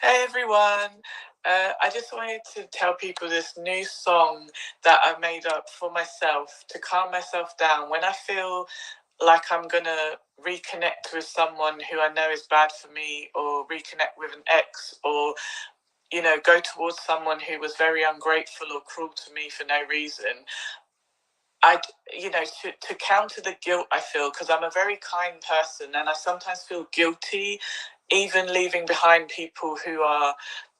Hey everyone. I just wanted to tell people this new song that I made up for myself to calm myself down when I feel like I'm going to reconnect with someone who I know is bad for me, or reconnect with an ex, or, go towards someone who was very ungrateful or cruel to me for no reason. I, to counter the guilt I feel, because I'm a very kind person and I sometimes feel guilty even leaving behind people who are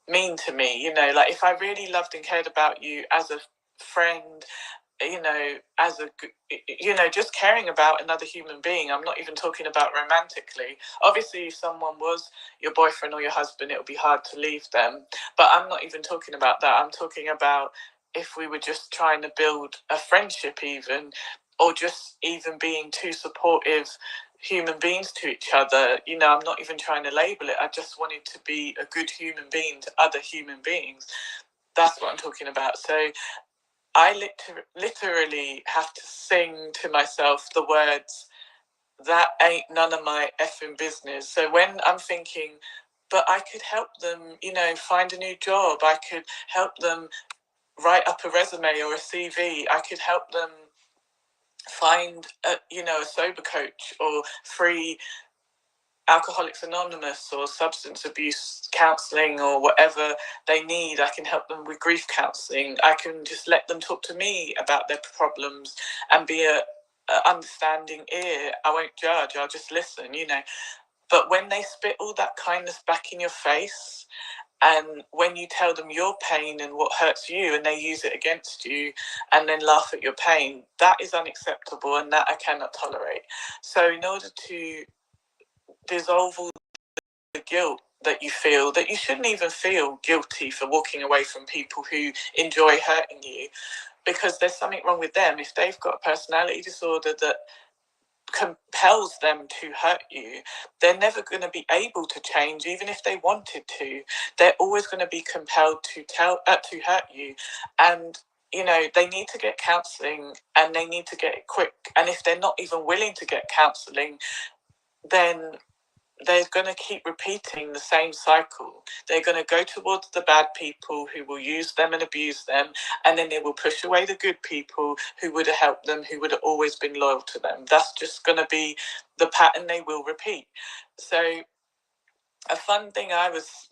mean to me. Like if I really loved and cared about you as a friend, as a, just caring about another human being. I'm not even talking about romantically. Obviously, if someone was your boyfriend or your husband, it would be hard to leave them. But I'm not even talking about that. I'm talking about if we were just trying to build a friendship, even, or just even being two supportive human beings to each other. I'm not even trying to label it. I just wanted to be a good human being to other human beings. That's what I'm talking about. So I literally have to sing to myself the words, "That ain't none of my effing business." So when I'm thinking, but I could help them, find a new job, I could help them write up a resume or a CV, I could help them find a sober coach or free Alcoholics Anonymous or substance abuse counselling or whatever they need. I can help them with grief counselling. I can just let them talk to me about their problems and be a understanding ear. I won't judge, I'll just listen, But when they spit all that kindness back in your face, and when you tell them your pain and what hurts you and they use it against you and then laugh at your pain, that is unacceptable and that I cannot tolerate. So in order to dissolve all the guilt that you feel, that you shouldn't even feel guilty for walking away from people who enjoy hurting you, because there's something wrong with them. If they've got a personality disorder that compels them to hurt you, they're never going to be able to change. Even if they wanted to, they're always going to be compelled to hurt you. And they need to get counselling, and they need to get it quick. And if they're not even willing to get counselling, then they're going to keep repeating the same cycle. They're going to go towards the bad people who will use them and abuse them, and then they will push away the good people who would have helped them, who would have always been loyal to them. That's just going to be the pattern they will repeat. So a fun thing I was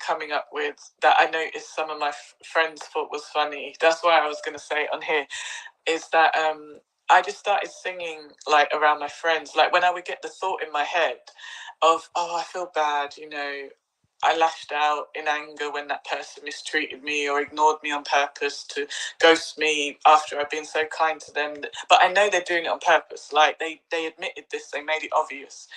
coming up with that I noticed some of my friends thought was funny, that's why I was going to say it on here, is that I just started singing like around my friends. Like when I would get the thought in my head of, oh, I feel bad, I lashed out in anger when that person mistreated me or ignored me on purpose to ghost me after I've been so kind to them. But I know they're doing it on purpose. Like they admitted this, they made it obvious.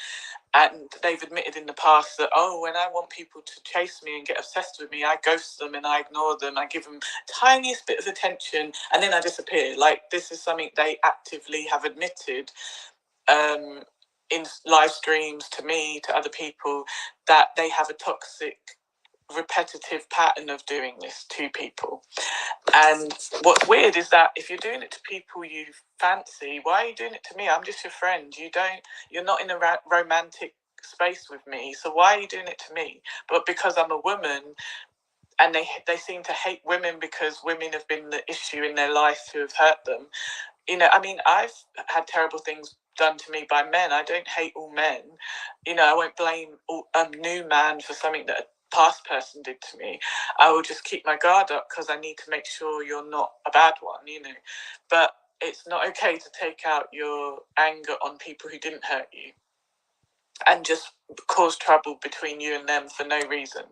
And they've admitted in the past that, oh, when I want people to chase me and get obsessed with me, I ghost them and I ignore them. I give them tiniest bit of attention and then I disappear. Like this is something they actively have admitted in live streams to me, to other people, that they have a toxic, repetitive pattern of doing this to people. And what's weird is that if you're doing it to people you fancy, why are you doing it to me? I'm just your friend. You're not in a romantic space with me, so why are you doing it to me? But because I'm a woman, and they seem to hate women because women have been the issue in their life who have hurt them. I've had terrible things done to me by men. I don't hate all men. I won't blame a new man for something that a past person did to me. I will just keep my guard up because I need to make sure you're not a bad one, But it's not okay to take out your anger on people who didn't hurt you and just cause trouble between you and them for no reason,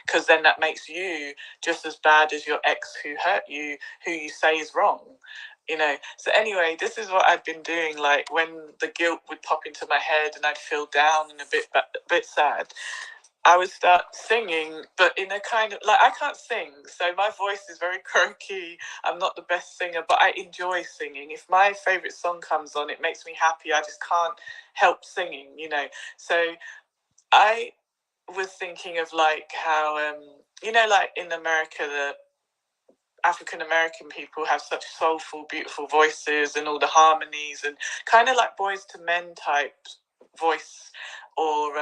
because then that makes you just as bad as your ex who hurt you, who you say is wrong. So anyway, this is what I've been doing. Like when the guilt would pop into my head and I'd feel down and a bit sad, I would start singing, but in a kind of, like, I can't sing, so my voice is very croaky. I'm not the best singer, but I enjoy singing. If my favourite song comes on, it makes me happy. I just can't help singing, So I was thinking of like how, like in America, the African American people have such soulful, beautiful voices and all the harmonies and kind of like Boys to Men type voice, or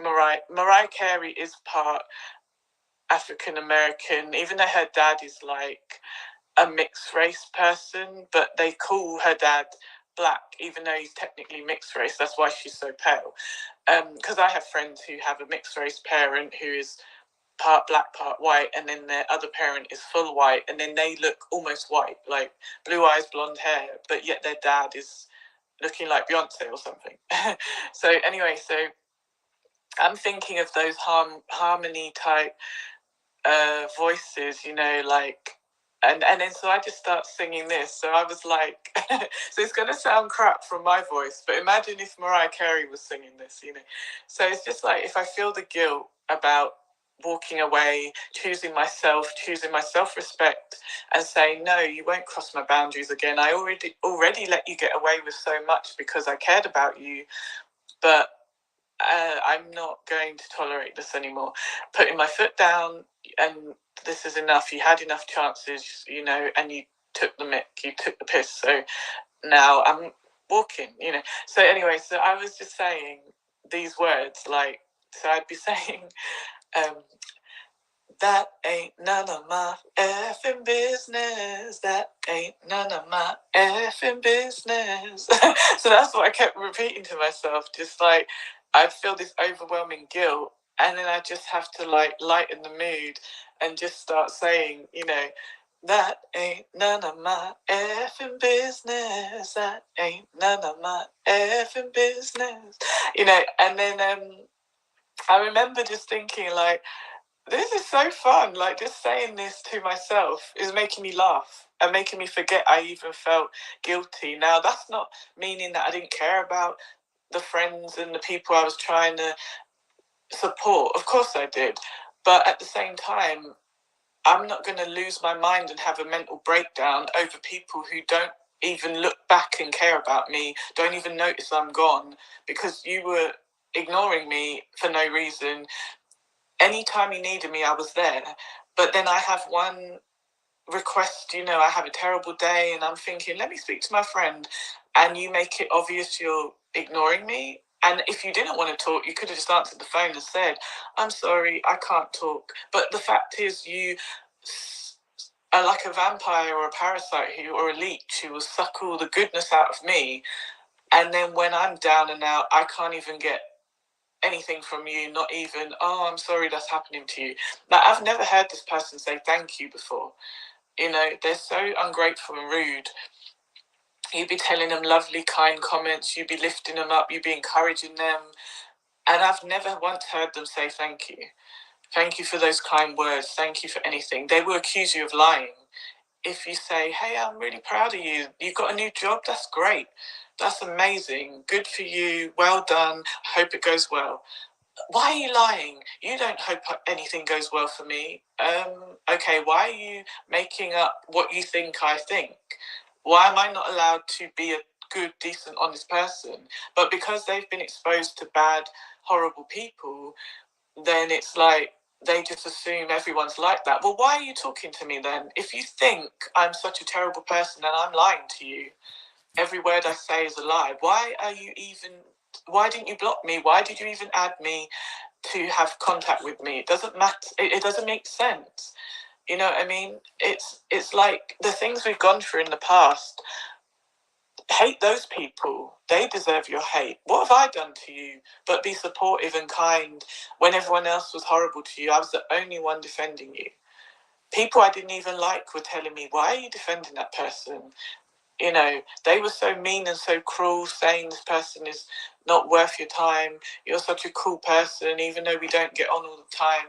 Mariah Carey is part African American, even though her dad is like a mixed race person, but they call her dad black, even though he's technically mixed race. That's why she's so pale. Because I have friends who have a mixed race parent who is part black, part white, and then their other parent is full white, and then they look almost white, like blue eyes, blonde hair, but yet their dad is looking like Beyonce or something. So anyway, so I'm thinking of those harmony type voices, you know, like, and then so I just start singing this. So I was like, so it's gonna sound crap from my voice, but imagine if Mariah Carey was singing this, you know. So it's just like, if I feel the guilt about walking away, choosing my self-respect, and saying, no, you won't cross my boundaries again. I already let you get away with so much because I cared about you, but I'm not going to tolerate this anymore. Putting my foot down, and this is enough. You had enough chances, you know, and you took the mick, you took the piss. So now I'm walking, you know. So anyway, so I was just saying these words, like, so I'd be saying, that ain't none of my effing business. That ain't none of my effing business. So that's what I kept repeating to myself. Just like, I'd feel this overwhelming guilt, and then I just have to like lighten the mood and just start saying, you know, that ain't none of my effing business. That ain't none of my effing business. You know, and then I remember just thinking like, this is so fun. Like, just saying this to myself is making me laugh and making me forget I even felt guilty. Now, that's not meaning that I didn't care about the friends and the people I was trying to support. Of course I did. But at the same time, I'm not going to lose my mind and have a mental breakdown over people who don't even look back and care about me, don't even notice I'm gone, because you were ignoring me for no reason. Anytime you needed me, I was there. But then I have one request, you know, I have a terrible day and I'm thinking, let me speak to my friend. And you make it obvious you're ignoring me. And if you didn't want to talk, you could have just answered the phone and said, I'm sorry, I can't talk. But the fact is, you are like a vampire or a parasite or a leech who will suck all the goodness out of me. And then when I'm down and out, I can't even get anything from you, not even, oh, I'm sorry that's happening to you. Like, I've never heard this person say thank you before. You know, they're so ungrateful and rude. You'd be telling them lovely, kind comments, you'd be lifting them up, you'd be encouraging them. And I've never once heard them say thank you. Thank you for those kind words. Thank you for anything. They will accuse you of lying. If you say, hey, I'm really proud of you. You got a new job? That's great. That's amazing. Good for you. Well done. I hope it goes well. Why are you lying? You don't hope anything goes well for me. Okay, why are you making up what you think I think? Why am I not allowed to be a good, decent, honest person? But because they've been exposed to bad, horrible people, then it's like they just assume everyone's like that. Well, why are you talking to me then? If you think I'm such a terrible person and I'm lying to you, every word I say is a lie, why didn't you block me? Why did you even add me to have contact with me? It doesn't matter. It doesn't make sense. You know what I mean? It's like the things we've gone through in the past. Hate those people. They deserve your hate. What have I done to you but be supportive and kind when everyone else was horrible to you? I was the only one defending you. People I didn't even like were telling me, why are you defending that person? You know, they were so mean and so cruel, saying this person is not worth your time. You're such a cool person, even though we don't get on all the time.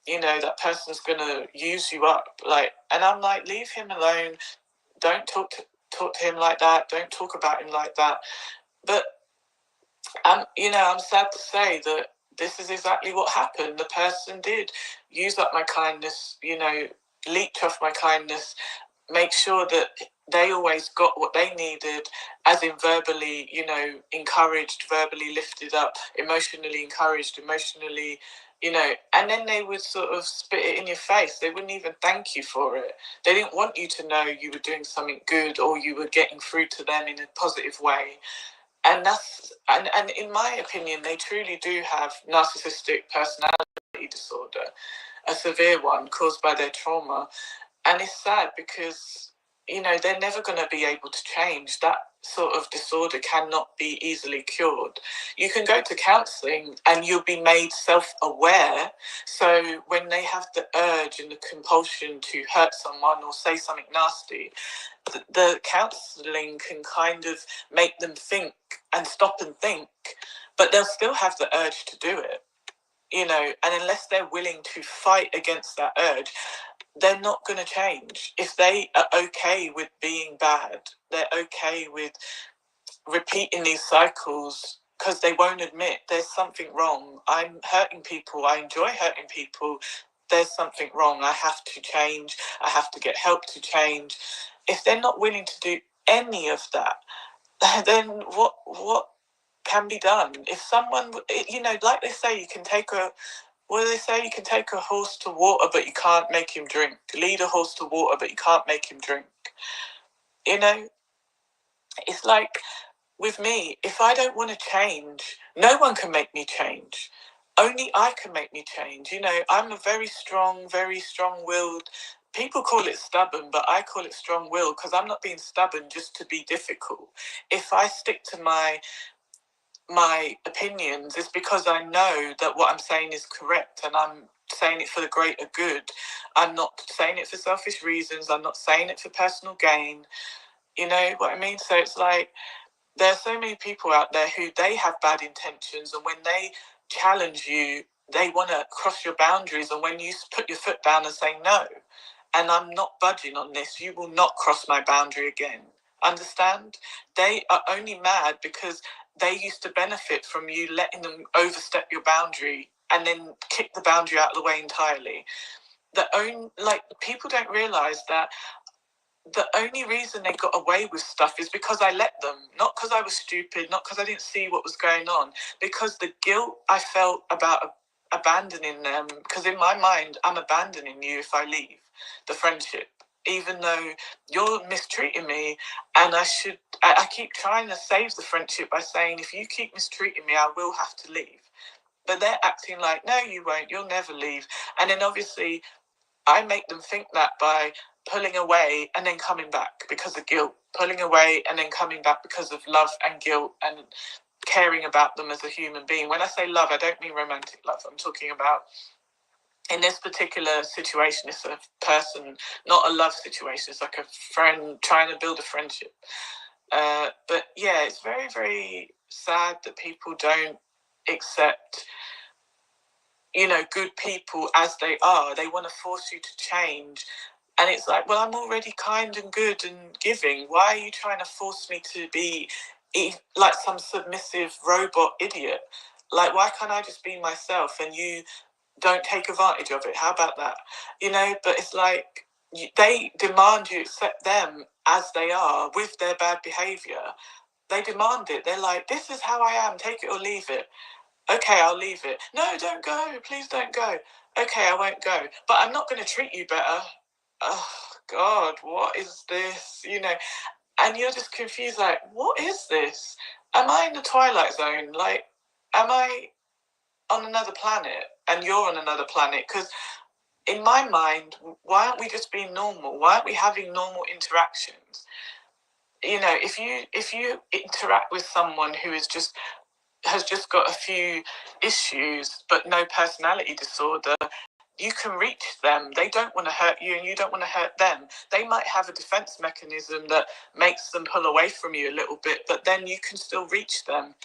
You know, that person's gonna use you up. Like, and I'm like, leave him alone. Don't talk to him like that. Don't talk about him like that. But you know, I'm sad to say that this is exactly what happened. The person did use up my kindness. You know, leech off my kindness. Make sure that they always got what they needed, as in verbally, you know, encouraged, verbally lifted up, emotionally encouraged, emotionally, you know, and then they would sort of spit it in your face. They wouldn't even thank you for it. They didn't want you to know you were doing something good or you were getting through to them in a positive way. And in my opinion, they truly do have narcissistic personality disorder. a severe one caused by their trauma. And it's sad because, you know, they're never going to be able to change. That sort of disorder cannot be easily cured. You can go to counselling and you'll be made self-aware. So when they have the urge and the compulsion to hurt someone or say something nasty, the counselling can kind of make them think and stop and think, but they'll still have the urge to do it, you know, and unless they're willing to fight against that urge, they're not going to change. If they are okay with being bad, they're okay with repeating these cycles because they won't admit there's something wrong. I'm hurting people. I enjoy hurting people. There's something wrong. I have to change. I have to get help to change. If they're not willing to do any of that, then what can be done? If someone, you know, like they say, you can take a, what do they say? You can take a horse to water, but you can't make him drink. Lead a horse to water, but you can't make him drink. You know, it's like with me, if I don't want to change, no one can make me change. Only I can make me change. You know, I'm a very strong-willed. People call it stubborn, but I call it strong-willed because I'm not being stubborn just to be difficult. If I stick to my opinions, it's because I know that what I'm saying is correct and I'm saying it for the greater good. I'm not saying it for selfish reasons. I'm not saying it for personal gain. You know what I mean? So it's like there are so many people out there who they have bad intentions, and when they challenge you, they want to cross your boundaries. And when you put your foot down and say no, and I'm not budging on this, you will not cross my boundary again. Understand? They are only mad because they used to benefit from you letting them overstep your boundary and then kick the boundary out of the way entirely. People don't realize that the only reason they got away with stuff is because I let them, not because I was stupid, not because I didn't see what was going on, because the guilt I felt about abandoning them, because in my mind, I'm abandoning you if I leave the friendship, even though you're mistreating me, and I keep trying to save the friendship by saying, if you keep mistreating me, I will have to leave. But they're acting like, no, you won't, you'll never leave. And then obviously, I make them think that by pulling away and then coming back because of guilt, pulling away and then coming back because of love and guilt and caring about them as a human being. When I say love, I don't mean romantic love. I'm talking about, in this particular situation, it's a person, not a love situation. It's like a friend trying to build a friendship. But yeah, it's very, very sad that people don't accept, you know, good people as they are. They want to force you to change. And it's like, well, I'm already kind and good and giving. Why are you trying to force me to be like some submissive robot idiot? Like, why can't I just be myself and you don't take advantage of it? How about that? You know, but it's like they demand you accept them as they are with their bad behavior. They demand it. They're like, this is how I am. Take it or leave it. Okay, I'll leave it. No, don't go. Please don't go. Okay, I won't go. But I'm not going to treat you better. Oh, God, what is this? You know, and you're just confused, like, what is this? Am I in the Twilight Zone? Like, am I on another planet and you're on another planet? Because in my mind, why aren't we just being normal? Why aren't we having normal interactions? You know, if you interact with someone who is just has just got a few issues but no personality disorder, you can reach them. They don't want to hurt you and you don't want to hurt them. They might have a defense mechanism that makes them pull away from you a little bit, but then you can still reach them.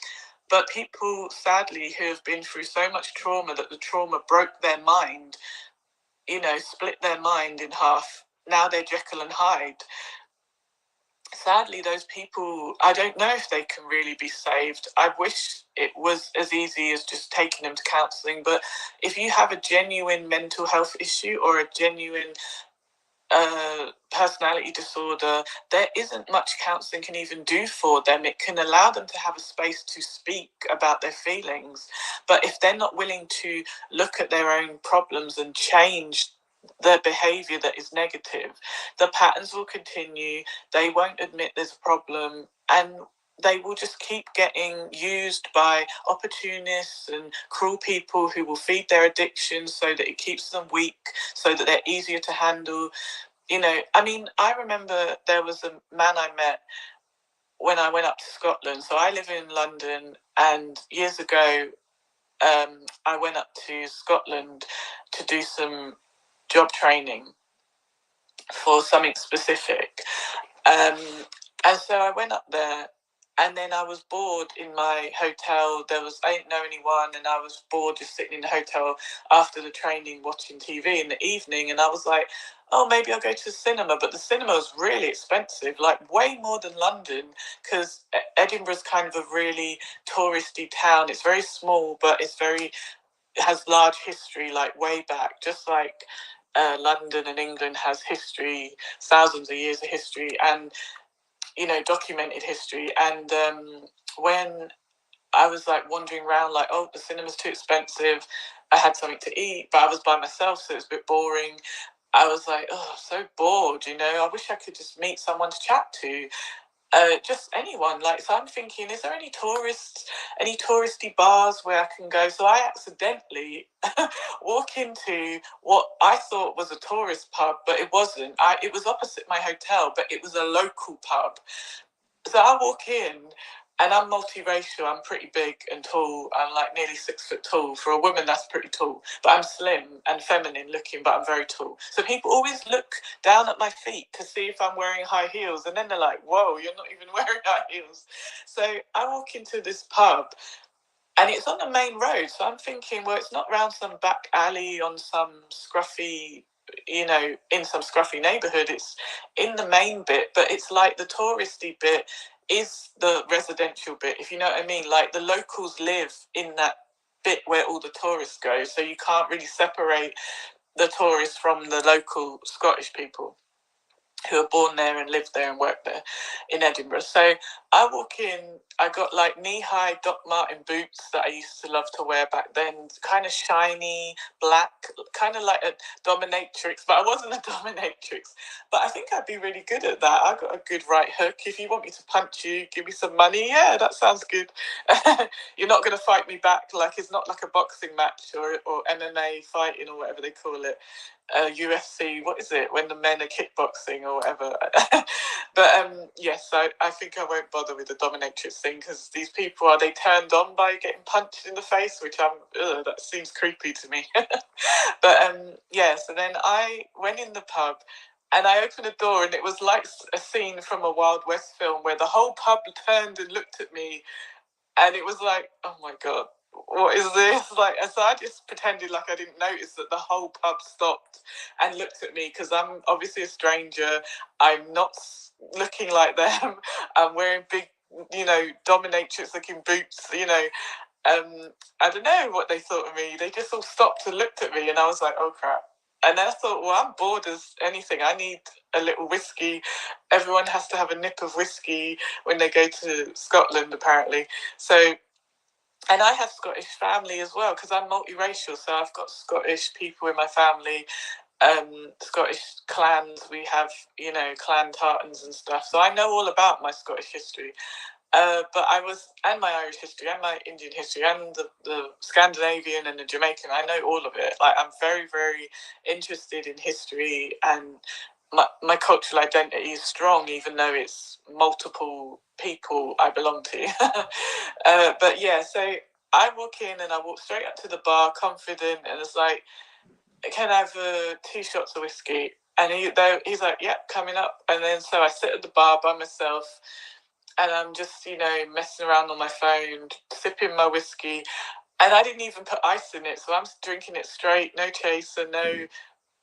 But people, sadly, who have been through so much trauma that the trauma broke their mind, you know, split their mind in half, now they're Jekyll and Hyde. Sadly, those people, I don't know if they can really be saved. I wish it was as easy as just taking them to counselling. But if you have a genuine mental health issue or a genuine personality disorder, there isn't much counselling can even do for them. It can allow them to have a space to speak about their feelings. But if they're not willing to look at their own problems and change the behavior that is negative, the patterns will continue. They won't admit there's a problem, and they will just keep getting used by opportunists and cruel people who will feed their addiction so that it keeps them weak, so that they're easier to handle. I mean, I remember there was a man I met when I went up to Scotland. So I live in London, and years ago, I went up to Scotland to do some job training for something specific. And so I went up there, and then I was bored in my hotel. I didn't know anyone, and I was bored just sitting in the hotel after the training, watching TV in the evening. And I was like, oh, maybe I'll go to the cinema. But the cinema was really expensive, like way more than London, because Edinburgh's kind of a really touristy town. It's very small, but it has large history, like way back, just like London and England has history, thousands of years of history, and documented history. And when I was like wandering around, like, oh, the cinema's too expensive, I had something to eat, but I was by myself, so it was a bit boring. I was like, oh, so bored, I wish I could just meet someone to chat to. Just anyone. Like, so I'm thinking, is there any touristy bars where I can go? So I accidentally walk into what I thought was a tourist pub, but it wasn't. It was opposite my hotel, but it was a local pub. So I walk in, and I'm multiracial. I'm pretty big and tall. I'm like nearly 6 foot tall. For a woman, that's pretty tall. But I'm slim and feminine looking, but I'm very tall. So people always look down at my feet to see if I'm wearing high heels. And then they're like, whoa, you're not even wearing high heels. So I walk into this pub, and it's on the main road. So I'm thinking, well, it's not around some back alley on some scruffy, in some scruffy neighborhood. It's in the main bit, but it's like the touristy bit is the residential bit, if you know what I mean. Like, the locals live in that bit where all the tourists go. So you can't really separate the tourists from the local Scottish people who are born there and live there and work there in Edinburgh. So I walk in, I got like knee-high Doc Marten boots that I used to love to wear back then, kind of shiny, black, kind of like a dominatrix, but I wasn't a dominatrix. But I think I'd be really good at that. I got a good right hook. If you want me to punch you, give me some money, yeah, that sounds good. You're not going to fight me back. Like, it's not like a boxing match or MMA fighting or whatever they call it. UFC, what is it, when the men are kickboxing or whatever. But yes, I think I won't bother with the dominatrix thing, because these people, are they turned on by getting punched in the face, which that seems creepy to me. But yeah, so then I went in the pub, and I opened the door, and it was like a scene from a Wild West film where the whole pub turned and looked at me, and it was like, oh my God, what is this? Like, and so I just pretended like I didn't notice that the whole pub stopped and looked at me, because I'm obviously a stranger. I'm not looking like them. I'm wearing big, dominatrix looking boots, I don't know what they thought of me. They just all stopped and looked at me, and I was like, oh crap. And then I thought, well, I'm bored as anything. I need a little whiskey. Everyone has to have a nip of whiskey when they go to Scotland, apparently. So, and I have Scottish family as well, because I'm multiracial. So I've got Scottish people in my family, Scottish clans. We have, clan tartans and stuff. So I know all about my Scottish history. But and my Irish history, and my Indian history, and the Scandinavian and the Jamaican. I know all of it. Like, I'm very, very interested in history, and my cultural identity is strong, even though it's multiple people I belong to. But yeah, so I walk in, and I walk straight up to the bar, confident, and it's like, can I have 2 shots of whiskey? And he's like, yep, coming up. And then so I sit at the bar by myself, and I'm just, messing around on my phone, sipping my whiskey. And I didn't even put ice in it, so I'm drinking it straight, no chaser, no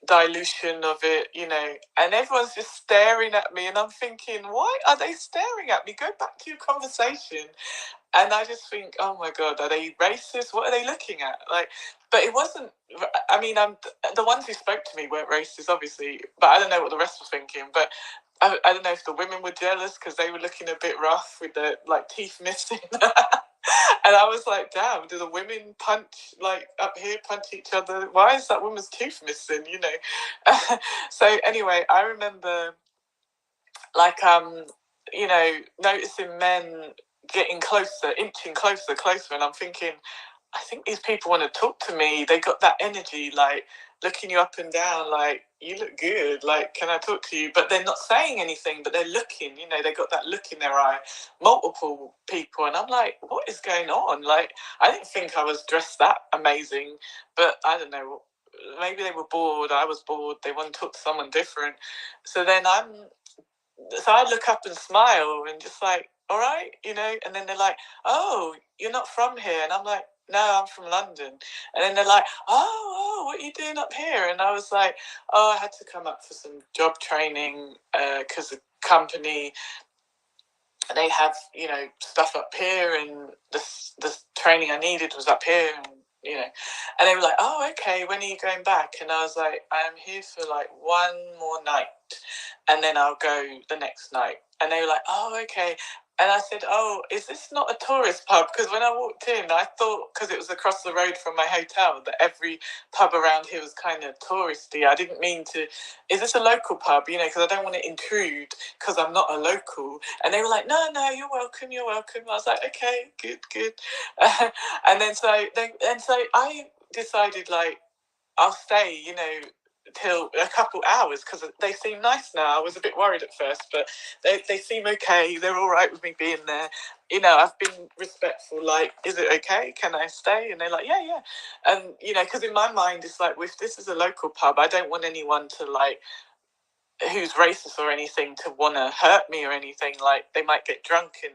dilution of it, And everyone's just staring at me, and I'm thinking, why are they staring at me? Go back to your conversation. And I just think, oh my God, are they racist? What are they looking at? Like, but it wasn't. I mean, the ones who spoke to me weren't racist, obviously, but I don't know what the rest were thinking. But I don't know if the women were jealous because they were looking a bit rough with their teeth missing. And I was like, damn, do the women punch up here, punch each other? Why is that woman's tooth missing? So anyway, I remember you know, noticing men getting closer, inching closer, closer, and I'm thinking, I think these people want to talk to me. They got that energy, like looking you up and down, like, you look good, like, can I talk to you? But they're not saying anything, but they're looking, you know, they got that look in their eye, multiple people. And I'm like, what is going on? Like, I didn't think I was dressed that amazing, but I don't know, maybe they were bored. I was bored. They want to talk to someone different. So then so I look up and smile and just like, all right, you know, and then they're like, oh, you're not from here. And I'm like, no, I'm from London. And then they're like, what are you doing up here? And I was like, oh, I had to come up for some job training because the company, they have, you know, stuff up here, and the training I needed was up here, and you know, and they were like, oh, okay, when are you going back? And I was like, I'm here for like one more night, and then I'll go the next night. And they were like, oh, okay. And I said, oh, is this not a tourist pub? Because when I walked in, I thought, because it was across the road from my hotel, that every pub around here was kind of touristy. I didn't mean to, is this a local pub? You know, because I don't want to intrude because I'm not a local. And they were like, no, you're welcome, you're welcome. I was like, okay, good. And then so I decided, like, I'll stay, you know, till a couple hours because they seem nice now. I was a bit worried at first, but they seem okay. They're all right with me being there. You know, I've been respectful, like, is it okay? Can I stay? And they're like, yeah. And, you know, because in my mind, it's like, if this is a local pub, I don't want anyone to, like, who's racist or anything to want to hurt me or anything. Like, they might get drunk and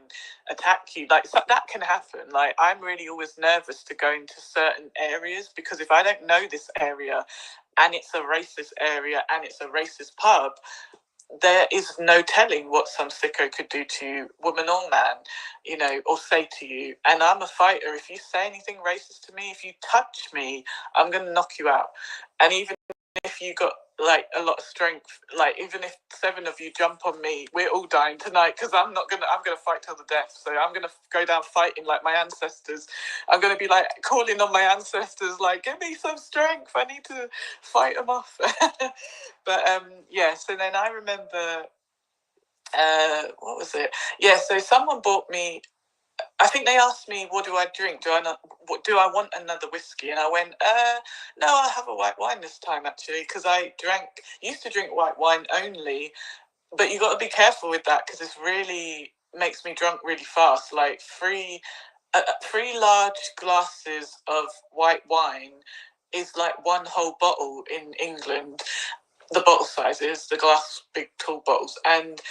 attack you, like, so that can happen. Like, I'm really always nervous to go into certain areas because if I don't know this area and it's a racist area and it's a racist pub, there is no telling what some sicko could do to you, woman or man, you know, or say to you. And I'm a fighter. If you say anything racist to me, if you touch me, I'm going to knock you out. And even if you got like a lot of strength, like even if 7 of you jump on me, we're all dying tonight because I'm gonna fight till the death. So I'm gonna go down fighting like my ancestors. I'm gonna be like calling on my ancestors, like, give me some strength, I need to fight them off. But yeah, so then I remember what was it? Yeah, so someone bought me, I think they asked me, what do I drink? Do I want another whiskey? And I went, no, I'll have a white wine this time, actually, because I used to drink white wine only, but you got to be careful with that because this really makes me drunk really fast. Like three large glasses of white wine is like one whole bottle in England. The bottle sizes, the glass, big, tall bottles, and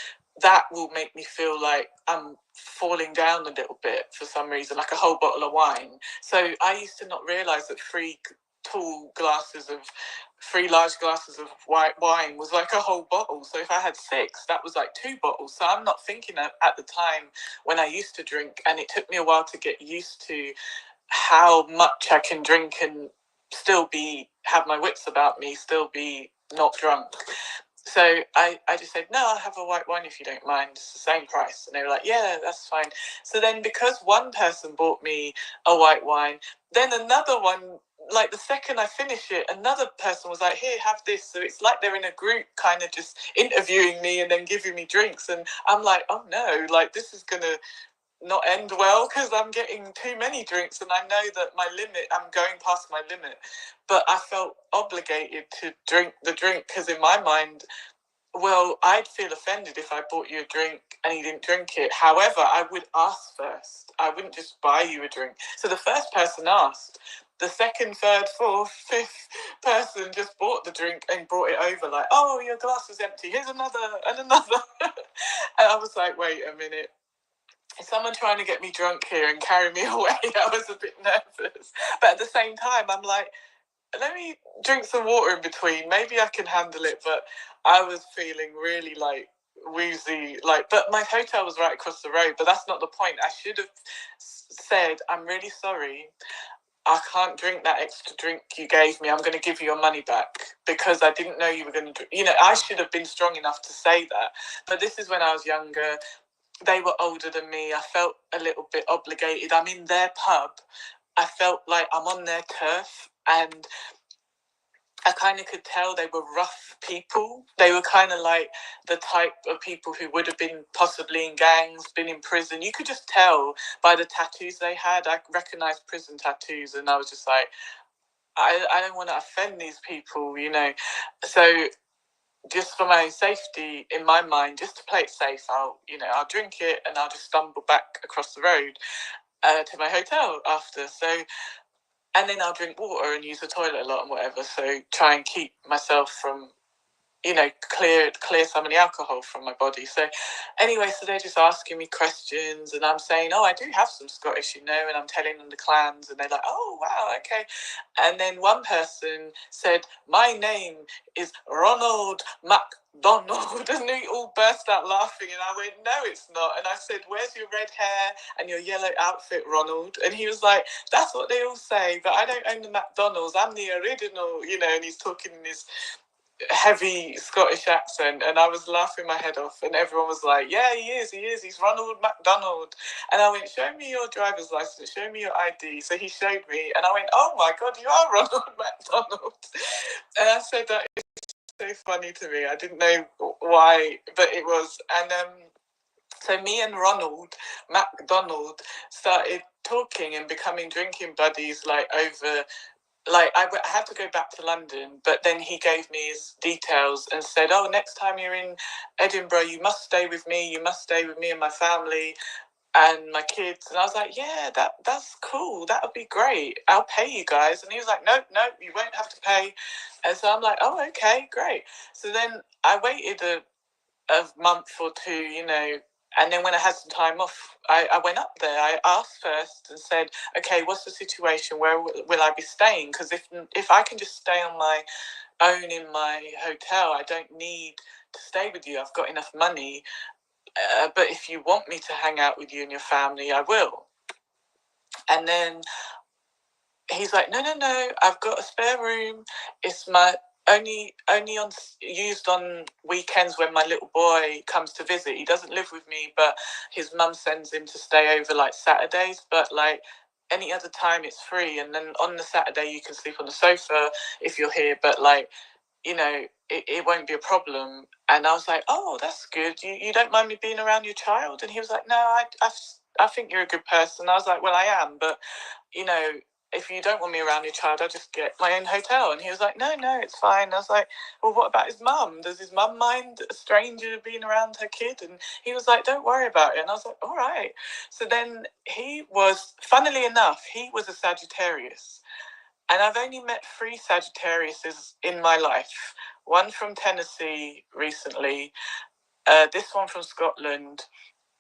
that will make me feel like I'm falling down a little bit for some reason, like a whole bottle of wine. So I used to not realise that three large glasses of white wine was like a whole bottle. So if I had 6, that was like 2 bottles. So I'm not thinking at the time when I used to drink, and it took me a while to get used to how much I can drink and still have my wits about me, still be not drunk. So I just said, no, I'll have a white wine if you don't mind. It's the same price. And they were like, yeah, that's fine. So then because one person bought me a white wine, then another one, like the second I finish it, another person was like, here, have this. So it's like they're in a group kind of just interviewing me and then giving me drinks. And I'm like, oh no, like this is going to not end well because I'm getting too many drinks and I know that I'm going past my limit. But I felt obligated to drink the drink because in my mind, well, I'd feel offended if I bought you a drink and you didn't drink it. However, I would ask first. I wouldn't just buy you a drink. So the first person asked. The second, third, fourth, fifth person just bought the drink and brought it over like, oh, your glass is empty. Here's another and another. And I was like, wait a minute. Is someone trying to get me drunk here and carry me away? I was a bit nervous. But at the same time, I'm like, let me drink some water in between. Maybe I can handle it. But I was feeling really like woozy. But my hotel was right across the road. But that's not the point. I should have said, I'm really sorry. I can't drink that extra drink you gave me. I'm going to give you your money back because I didn't know you were going to. I should have been strong enough to say that. But this is when I was younger. They were older than me. I felt a little bit obligated. I'm in their pub. I felt like I'm on their turf. And I kind of could tell they were rough people. They were kind of like the type of people who would have been possibly in gangs, been in prison. You could just tell by the tattoos they had. I recognized prison tattoos, and I was just like, I don't want to offend these people, you know. So just for my own safety, in my mind, just to play it safe, I'll drink it and I'll just stumble back across the road to my hotel after. So, and then I'll drink water and use the toilet a lot and whatever. So try and keep myself from, clear some of the alcohol from my body. So anyway, so they're just asking me questions and I'm saying, oh, I do have some Scottish, and I'm telling them the clans, and they're like, oh, wow, okay. And then one person said, my name is Ronald MacDonald, and they all burst out laughing, and I went, no, it's not. And I said, where's your red hair and your yellow outfit, Ronald? And he was like, that's what they all say, but I don't own the McDonald's, I'm the original, and he's talking in this heavy Scottish accent, and I was laughing my head off, and everyone was like, yeah, he is, he's Ronald MacDonald. And I went, show me your driver's license, show me your ID. So he showed me, and I went, oh my God, you are Ronald MacDonald. And I said, that is so funny to me. I didn't know why, but it was. And so me and Ronald MacDonald started talking and becoming drinking buddies, like over, like I had to go back to London, but then he gave me his details and said, oh, next time you're in Edinburgh, you must stay with me. You must stay with me and my family and my kids. And I was like, yeah, that's cool. That would be great. I'll pay you guys. And he was like, nope, you won't have to pay. And so I'm like, oh, okay, great. So then I waited a month or two, and then when I had some time off, I went up there. I asked first and said, okay, what's the situation? Where will I be staying? Because if I can just stay on my own in my hotel, I don't need to stay with you. I've got enough money. But if you want me to hang out with you and your family, I will. And then he's like, no, I've got a spare room. It's my only used on weekends when my little boy comes to visit. He doesn't live with me, but his mum sends him to stay over like Saturdays. But like any other time, it's free. And then on the Saturday, you can sleep on the sofa if you're here. But like, it won't be a problem. And I was like, oh, that's good. You don't mind me being around your child? And he was like, no, I think you're a good person. I was like, well, I am, but if you don't want me around your child, I'll just get my own hotel. And he was like, no, it's fine. I was like, well, what about his mum? Does his mum mind a stranger being around her kid? And he was like, don't worry about it. And I was like, all right. So then funnily enough, he was a Sagittarius. And I've only met 3 Sagittariuses in my life. One from Tennessee recently, this one from Scotland,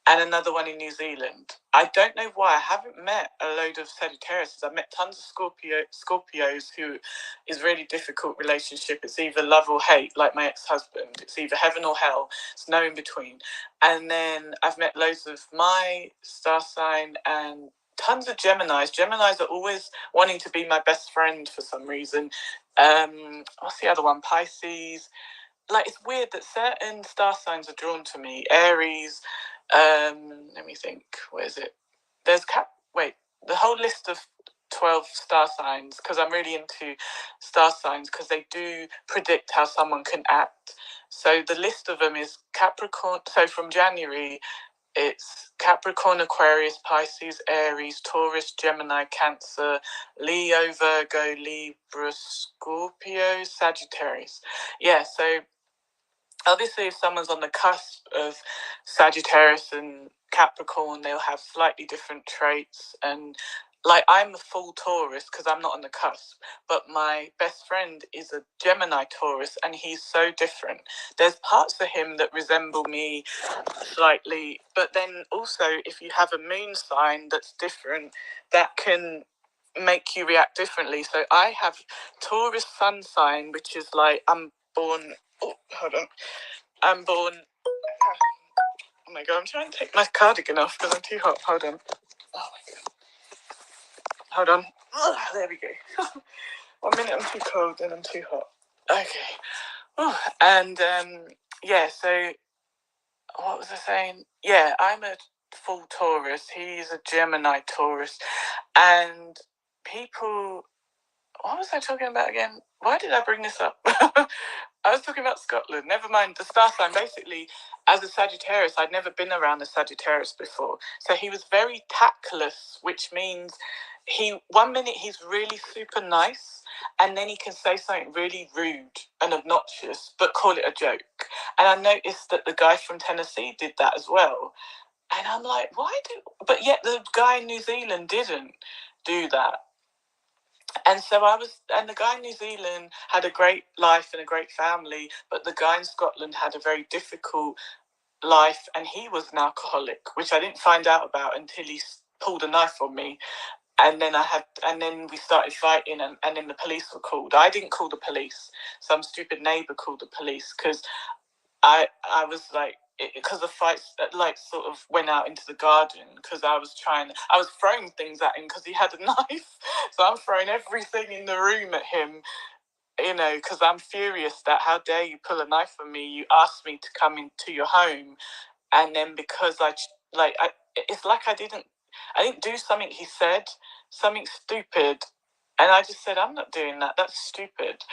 and another one in New Zealand. I don't know why. I haven't met a load of Sagittarius. I've met tons of Scorpios who is really difficult relationship. It's either love or hate, like my ex-husband. It's either heaven or hell. It's no in between. And then I've met loads of my star sign and tons of Geminis. Geminis are always wanting to be my best friend for some reason. What's the other one? Pisces. Like, it's weird that certain star signs are drawn to me. Aries. Let me think. Where is it? There's the whole list of 12 star signs, because I'm really into star signs because they do predict how someone can act. So the list of them is Capricorn. So from January, it's Capricorn, Aquarius, Pisces, Aries, Taurus, Gemini, Cancer, Leo, Virgo, Libra, Scorpio, Sagittarius. Yeah, so obviously if someone's on the cusp of Sagittarius and Capricorn, they'll have slightly different traits. And like, I'm a full Taurus because I'm not on the cusp, but my best friend is a Gemini Taurus, and he's so different. There's parts of him that resemble me slightly, but then also if you have a moon sign that's different, that can make you react differently. So I have Taurus sun sign, which is like, I'm born oh my God, I'm trying to take my cardigan off because I'm too hot. Hold on. Oh my God. Hold on. There we go. 1 minute I'm too cold, then I'm too hot. Okay. And yeah, so what was I saying? Yeah, I'm a full Taurus. He's a Gemini Taurus. And people, what was I talking about again? why did I bring this up? I was talking about Scotland. Never mind the star sign. Basically, as a Sagittarius, I'd never been around a Sagittarius before. So he was very tactless, which means one minute he's really super nice, and then he can say something really rude and obnoxious, but call it a joke. And I noticed that the guy from Tennessee did that as well. And I'm like, but yet the guy in New Zealand didn't do that. And so and the guy in New Zealand had a great life and a great family, but the guy in Scotland had a very difficult life, and he was an alcoholic, which I didn't find out about until he pulled a knife on me. And then we started fighting, and then the police were called. I didn't call the police. Some stupid neighbor called the police because I was like, because the fights like sort of went out into the garden because I was throwing things at him because he had a knife. So I'm throwing everything in the room at him, because I'm furious that how dare you pull a knife on me? You asked me to come into your home, and then because it's like I didn't do something he said, something stupid, and I just said, I'm not doing that. That's stupid.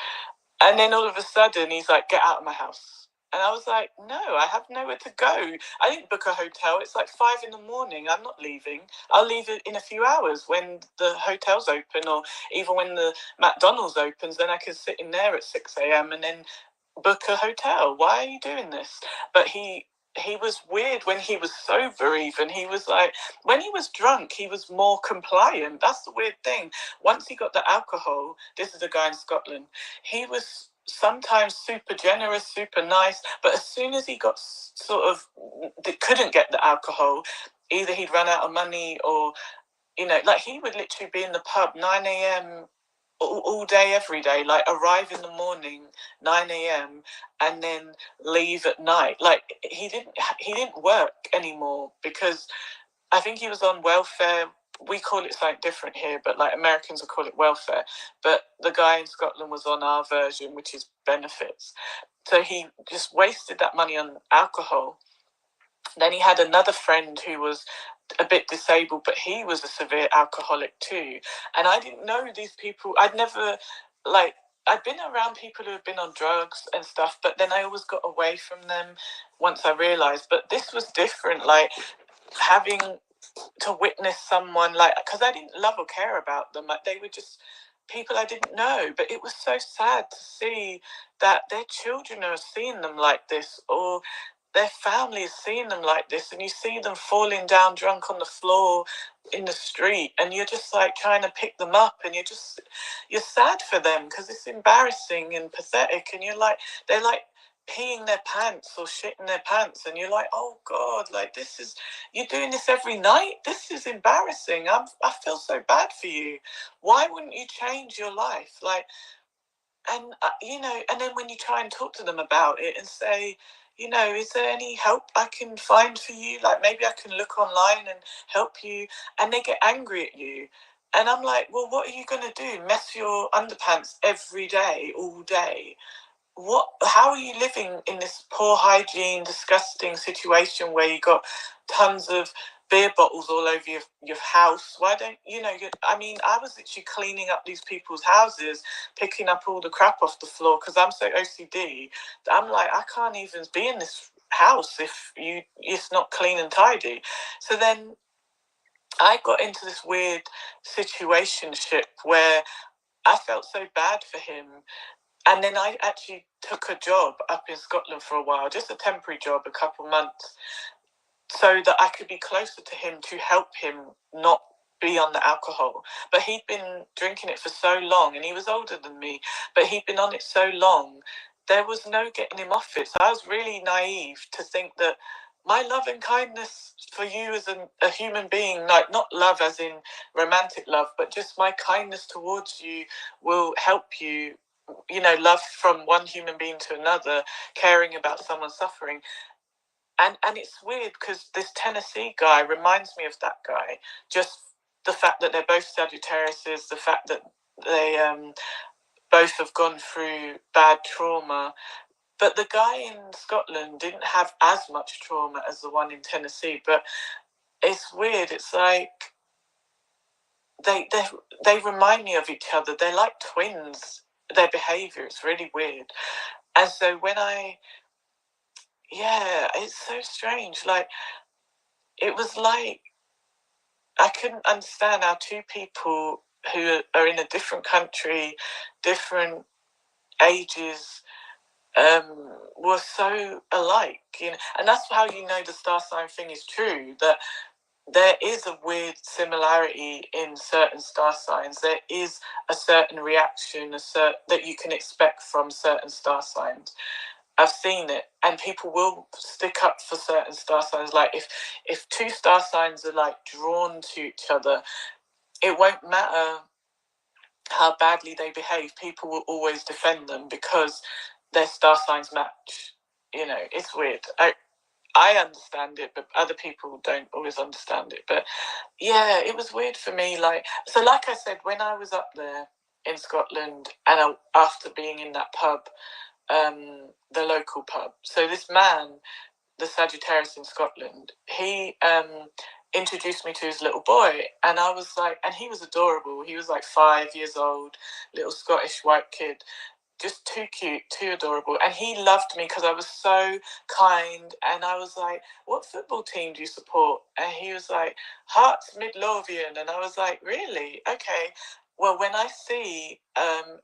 And then all of a sudden he's like, get out of my house. And I was like, no, I have nowhere to go. I didn't book a hotel. It's like 5 a.m. I'm not leaving. I'll leave it in a few hours when the hotel's open, or even when the McDonald's opens, then I can sit in there at 6 a.m. and then book a hotel. Why are you doing this? But he was weird when he was sober. Even he was like, when he was drunk, he was more compliant. That's the weird thing. Once he got the alcohol, this is a guy in Scotland, he was sometimes super generous, super nice, but as soon as he got couldn't get the alcohol, either he'd run out of money, or like he would literally be in the pub 9 a.m. all day, every day, like arrive in the morning 9 a.m. and then leave at night. Like he didn't work anymore because I think he was on welfare. We call it something different here, but like Americans will call it welfare. But the guy in Scotland was on our version, which is benefits. So he just wasted that money on alcohol. Then he had another friend who was a bit disabled, but he was a severe alcoholic too. And I didn't know these people. I'd been around people who have been on drugs and stuff, but then I always got away from them once I realized. But this was different, like having to witness someone, like, because I didn't love or care about them. Like, they were just people I didn't know. But it was so sad to see that their children are seeing them like this, or their family is seeing them like this, and you see them falling down drunk on the floor in the street, and you're just like trying to pick them up, and you're sad for them because it's embarrassing and pathetic, and they're like peeing their pants or shitting their pants, and you're like, oh God, like you're doing this every night. This is embarrassing. I feel so bad for you. Why wouldn't you change your life? Like, and and then when you try and talk to them about it and say, is there any help I can find for you? Like, maybe I can look online and help you. And they get angry at you. And I'm like, well, what are you going to do? Mess your underpants every day, all day? How are you living in this poor hygiene, disgusting situation where you got tons of beer bottles all over your house? Why don't I was literally cleaning up these people's houses, picking up all the crap off the floor because I'm so OCD that I'm like, I can't even be in this house if it's not clean and tidy. So then I got into this weird situationship where I felt so bad for him. And then I actually took a job up in Scotland for a while, just a temporary job, a couple months, so that I could be closer to him to help him not be on the alcohol. But he'd been drinking it for so long, and he was older than me, but he'd been on it so long, there was no getting him off it. So I was really naive to think that my love and kindness for you as a human being, like not love as in romantic love, but just my kindness towards you will help you, love from one human being to another, caring about someone suffering. And it's weird because this Tennessee guy reminds me of that guy. Just the fact that they're both Sagittariuses, the fact that they both have gone through bad trauma. But the guy in Scotland didn't have as much trauma as the one in Tennessee. But it's weird. It's like they remind me of each other. They're like twins their behavior. It's really weird. And so it's so strange. Like, it was like, I couldn't understand how two people who are in a different country, different ages, were so alike, and that's how you know the star sign thing is true, that there is a weird similarity in certain star signs. There is a certain reaction that you can expect from certain star signs. I've seen it, and people will stick up for certain star signs. Like, if two star signs are like drawn to each other, it won't matter how badly they behave. People will always defend them because their star signs match. It's weird. I understand it, but other people don't always understand it. But yeah, it was weird for me. Like I said, when I was up there in Scotland, and after being in that pub, the local pub. So this man, the Sagittarius in Scotland, he introduced me to his little boy, and I was like, and he was adorable. He was like 5 years old, little Scottish white kid, just too cute, too adorable. And he loved me because I was so kind. And I was like, what football team do you support? And he was like, Hearts Midlothian. And I was like, really? Okay. Well, when I see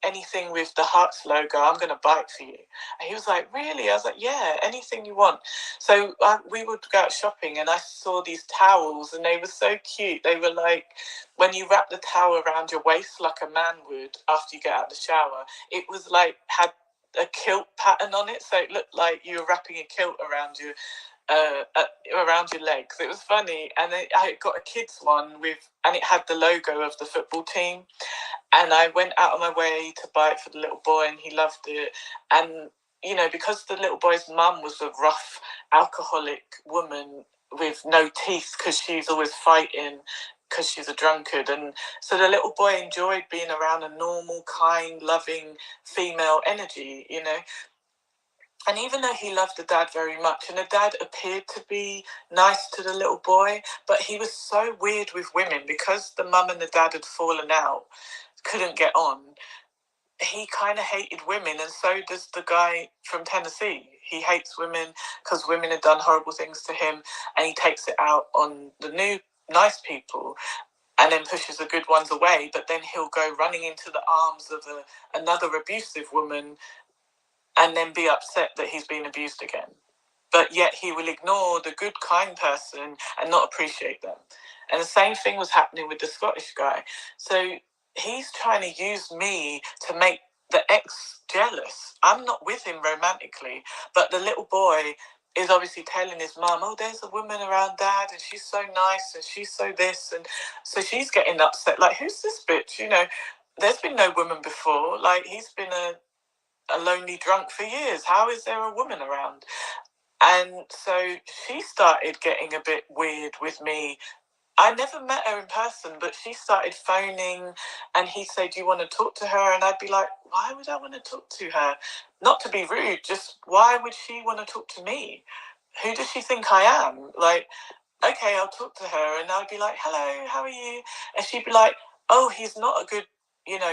anything with the Hearts logo, I'm going to bite for you. And he was like, really? I was like, yeah, anything you want. So we would go out shopping, and I saw these towels, and they were so cute. They were like, when you wrap the towel around your waist like a man would after you get out of the shower, it was like, had a kilt pattern on it. So it looked like you were wrapping a kilt around you. Around your legs. It was funny. And I got a kid's one and it had the logo of the football team. And I went out of my way to buy it for the little boy, and he loved it. And, because the little boy's mum was a rough alcoholic woman with no teeth because she's always fighting because she's a drunkard. And so the little boy enjoyed being around a normal, kind, loving female energy, And even though he loved the dad very much, and the dad appeared to be nice to the little boy, but he was so weird with women because the mum and the dad had fallen out, couldn't get on. He kind of hated women, and so does the guy from Tennessee. He hates women because women have done horrible things to him, and he takes it out on the new nice people and then pushes the good ones away. But then he'll go running into the arms of another abusive woman and then be upset that he's been abused again. But yet he will ignore the good, kind person and not appreciate them. And the same thing was happening with the Scottish guy. So he's trying to use me to make the ex jealous. I'm not with him romantically, but the little boy is obviously telling his mum, oh, there's a woman around dad, and she's so nice, and she's so this. And so she's getting upset. Like, who's this bitch? There's been no woman before. Like, he's been a lonely drunk for years. How is there a woman around? And so she started getting a bit weird with me. I never met her in person, but she started phoning, and he'd say, do you want to talk to her? And I'd be like, why would I want to talk to her? Not to be rude, just why would she want to talk to me? Who does she think I am? Like, okay, I'll talk to her. And I'd be like, hello, how are you? And she'd be like, oh, he's not a good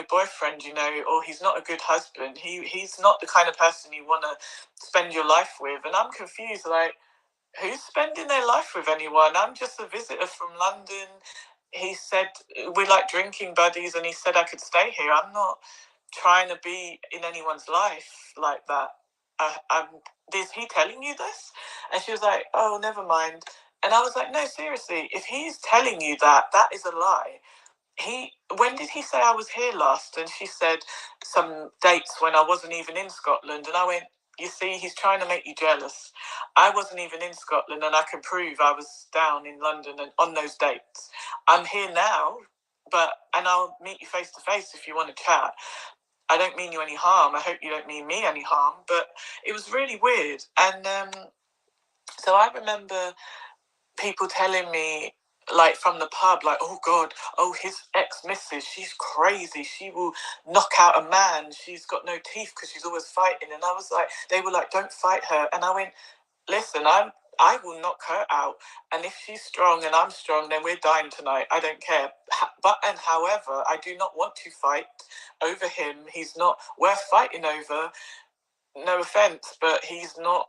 boyfriend, or he's not a good husband. He's not the kind of person you want to spend your life with. And I'm confused, like, who's spending their life with anyone? I'm just a visitor from London. He said we're like drinking buddies, and he said I could stay here. I'm not trying to be in anyone's life like that. Is he telling you this? And she was like, oh, never mind. And I was like, no, seriously, if he's telling you that is a lie. When did he say I was here last? And she said some dates when I wasn't even in Scotland. And I went, you see, he's trying to make you jealous. I wasn't even in Scotland, and I can prove I was down in London and on those dates. I'm here now, and I'll meet you face to face if you want to chat. I don't mean you any harm. I hope you don't mean me any harm. But it was really weird. And so I remember people telling me, like, from the pub, like, oh God, oh, his ex-missus, she's crazy, she will knock out a man, she's got no teeth because she's always fighting. And I was like, they were like, don't fight her. And I went, listen, I will knock her out. And if she's strong and I'm strong, then we're dying tonight. I don't care. However, I do not want to fight over him. He's not worth fighting over. No offense, but he's not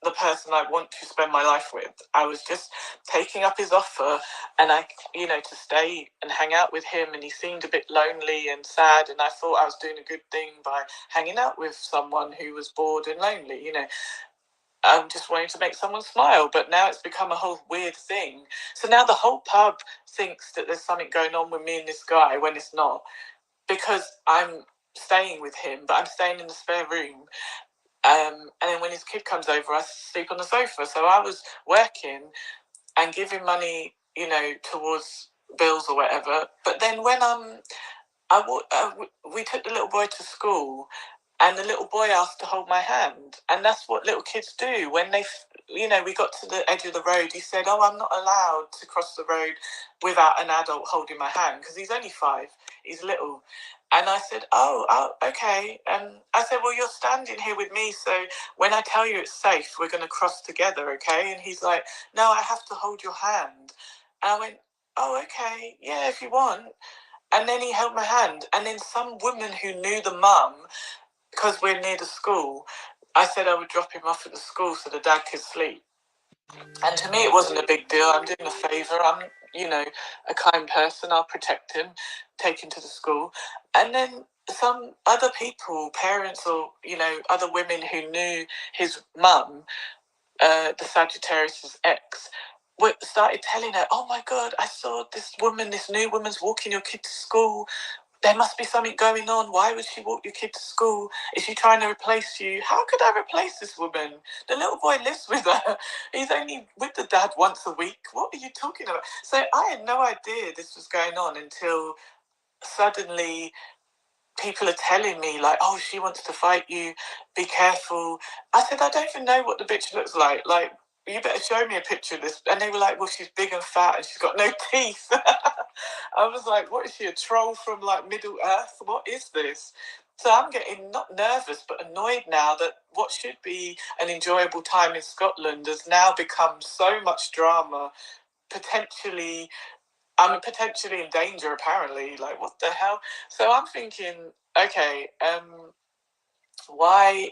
the person I want to spend my life with. I was just taking up his offer, and to stay and hang out with him, and he seemed a bit lonely and sad, and I thought I was doing a good thing by hanging out with someone who was bored and lonely, I'm just wanting to make someone smile, but now it's become a whole weird thing. So now the whole pub thinks that there's something going on with me and this guy when it's not, because I'm staying with him, but I'm staying in the spare room. And then when his kid comes over, I sleep on the sofa. So I was working and giving money, towards bills or whatever. But then when we took the little boy to school, and the little boy asked to hold my hand, and that's what little kids do when they, we got to the edge of the road. He said, "Oh, I'm not allowed to cross the road without an adult holding my hand," because he's only 5, he's little. And I said, oh, okay. And I said, well, you're standing here with me, so when I tell you it's safe, we're going to cross together, okay? And he's like, no, I have to hold your hand. And I went, oh, okay, yeah, if you want. And then he held my hand. And then some woman who knew the mum, because we're near the school, I said I would drop him off at the school so the dad could sleep. And to me, it wasn't a big deal. I'm doing a favour. I'm, a kind person. I'll protect him, take him to the school. And then some other people, parents or, other women who knew his mum, the Sagittarius's ex, started telling her, oh my God, I saw this new woman's walking your kid to school. There must be something going on. Why would she walk your kid to school? Is she trying to replace you? How could I replace this woman? The little boy lives with her. He's only with the dad once a week. What are you talking about? So I had no idea this was going on until suddenly people are telling me, like, oh, she wants to fight you. Be careful. I said, I don't even know what the bitch looks like. Like, you better show me a picture of this. And they were like, well, she's big and fat and she's got no teeth. I was like, what is she, a troll from like Middle Earth? What is this? So I'm getting not nervous but annoyed now that what should be an enjoyable time in Scotland has now become so much drama. I'm potentially in danger, apparently. Like, what the hell? So I'm thinking, okay, why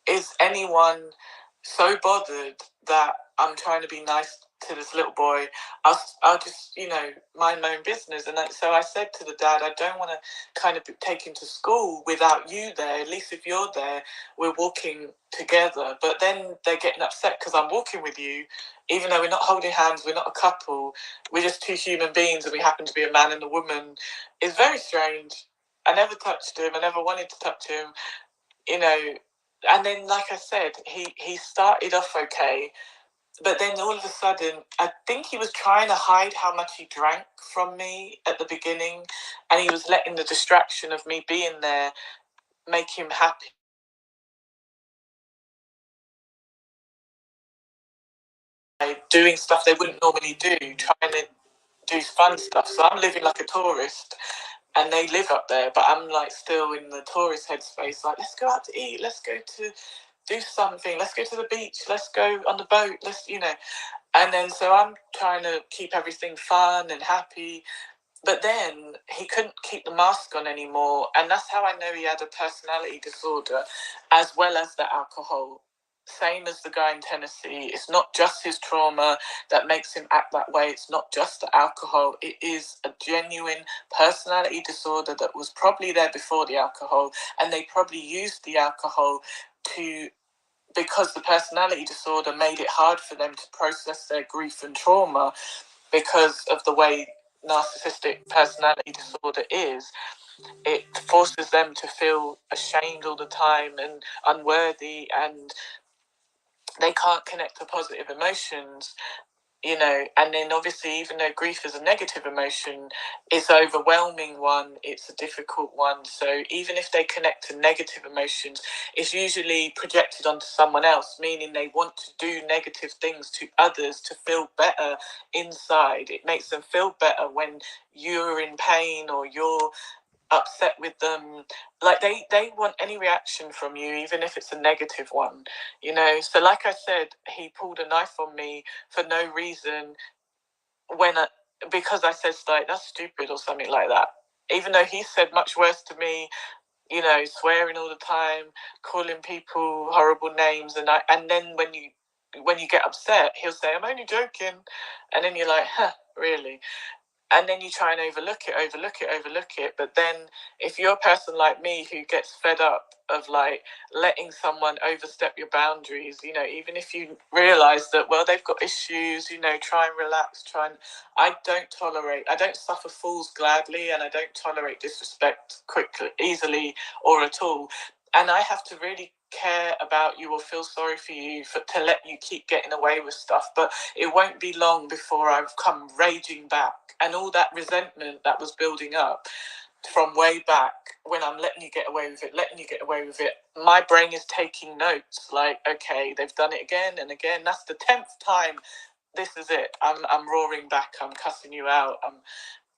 is anyone so bothered that I'm trying to be nice to this little boy? I'll just, mind my own business. And so I said to the dad, I don't want to kind of take him to school without you there. At least if you're there, we're walking together. But then they're getting upset because I'm walking with you, even though we're not holding hands, we're not a couple. We're just 2 human beings and we happen to be a man and a woman. It's very strange. I never touched him. I never wanted to touch him, and then, like I said, he started off okay, but then all of a sudden, I think he was trying to hide how much he drank from me at the beginning, and he was letting the distraction of me being there make him happy. Doing stuff they wouldn't normally do, trying to do fun stuff. So I'm living like a tourist, and they live up there, but I'm like still in the tourist headspace. Like, let's go out to eat. Let's go to do something. Let's go to the beach. Let's go on the boat. And then so I'm trying to keep everything fun and happy. But then he couldn't keep the mask on anymore. And that's how I know he had a personality disorder as well as the alcohol. Same as the guy in Tennessee. It's not just his trauma that makes him act that way. It's not just the alcohol. It is a genuine personality disorder that was probably there before the alcohol. And they probably used the alcohol because the personality disorder made it hard for them to process their grief and trauma because of the way narcissistic personality disorder is. It forces them to feel ashamed all the time and unworthy, and they can't connect to positive emotions. And then obviously, even though grief is a negative emotion, it's an overwhelming one, it's a difficult one. So even if they connect to negative emotions, it's usually projected onto someone else, meaning they want to do negative things to others to feel better inside. It makes them feel better when you're in pain or you're upset with them. Like they want any reaction from you, even if it's a negative one, you know. So like I said, he pulled a knife on me for no reason because I said like that's stupid or something like that, even though he said much worse to me, you know, swearing all the time, calling people horrible names, and then when you get upset, he'll say, "I'm only joking," and then you're like, "Huh, really?" And then you try and overlook it. But then if you're a person like me who gets fed up of like letting someone overstep your boundaries, you know, even if you realize that, well, they've got issues, you know, try and relax, I don't suffer fools gladly, and I don't tolerate disrespect quickly, easily, or at all. And I have to really care about you or feel sorry for you to let you keep getting away with stuff. But it won't be long before I've come raging back, and all that resentment that was building up from way back, when I'm letting you get away with it, my brain is taking notes like, okay, they've done it again and again. That's the 10th time. This is it. I'm roaring back. I'm cussing you out.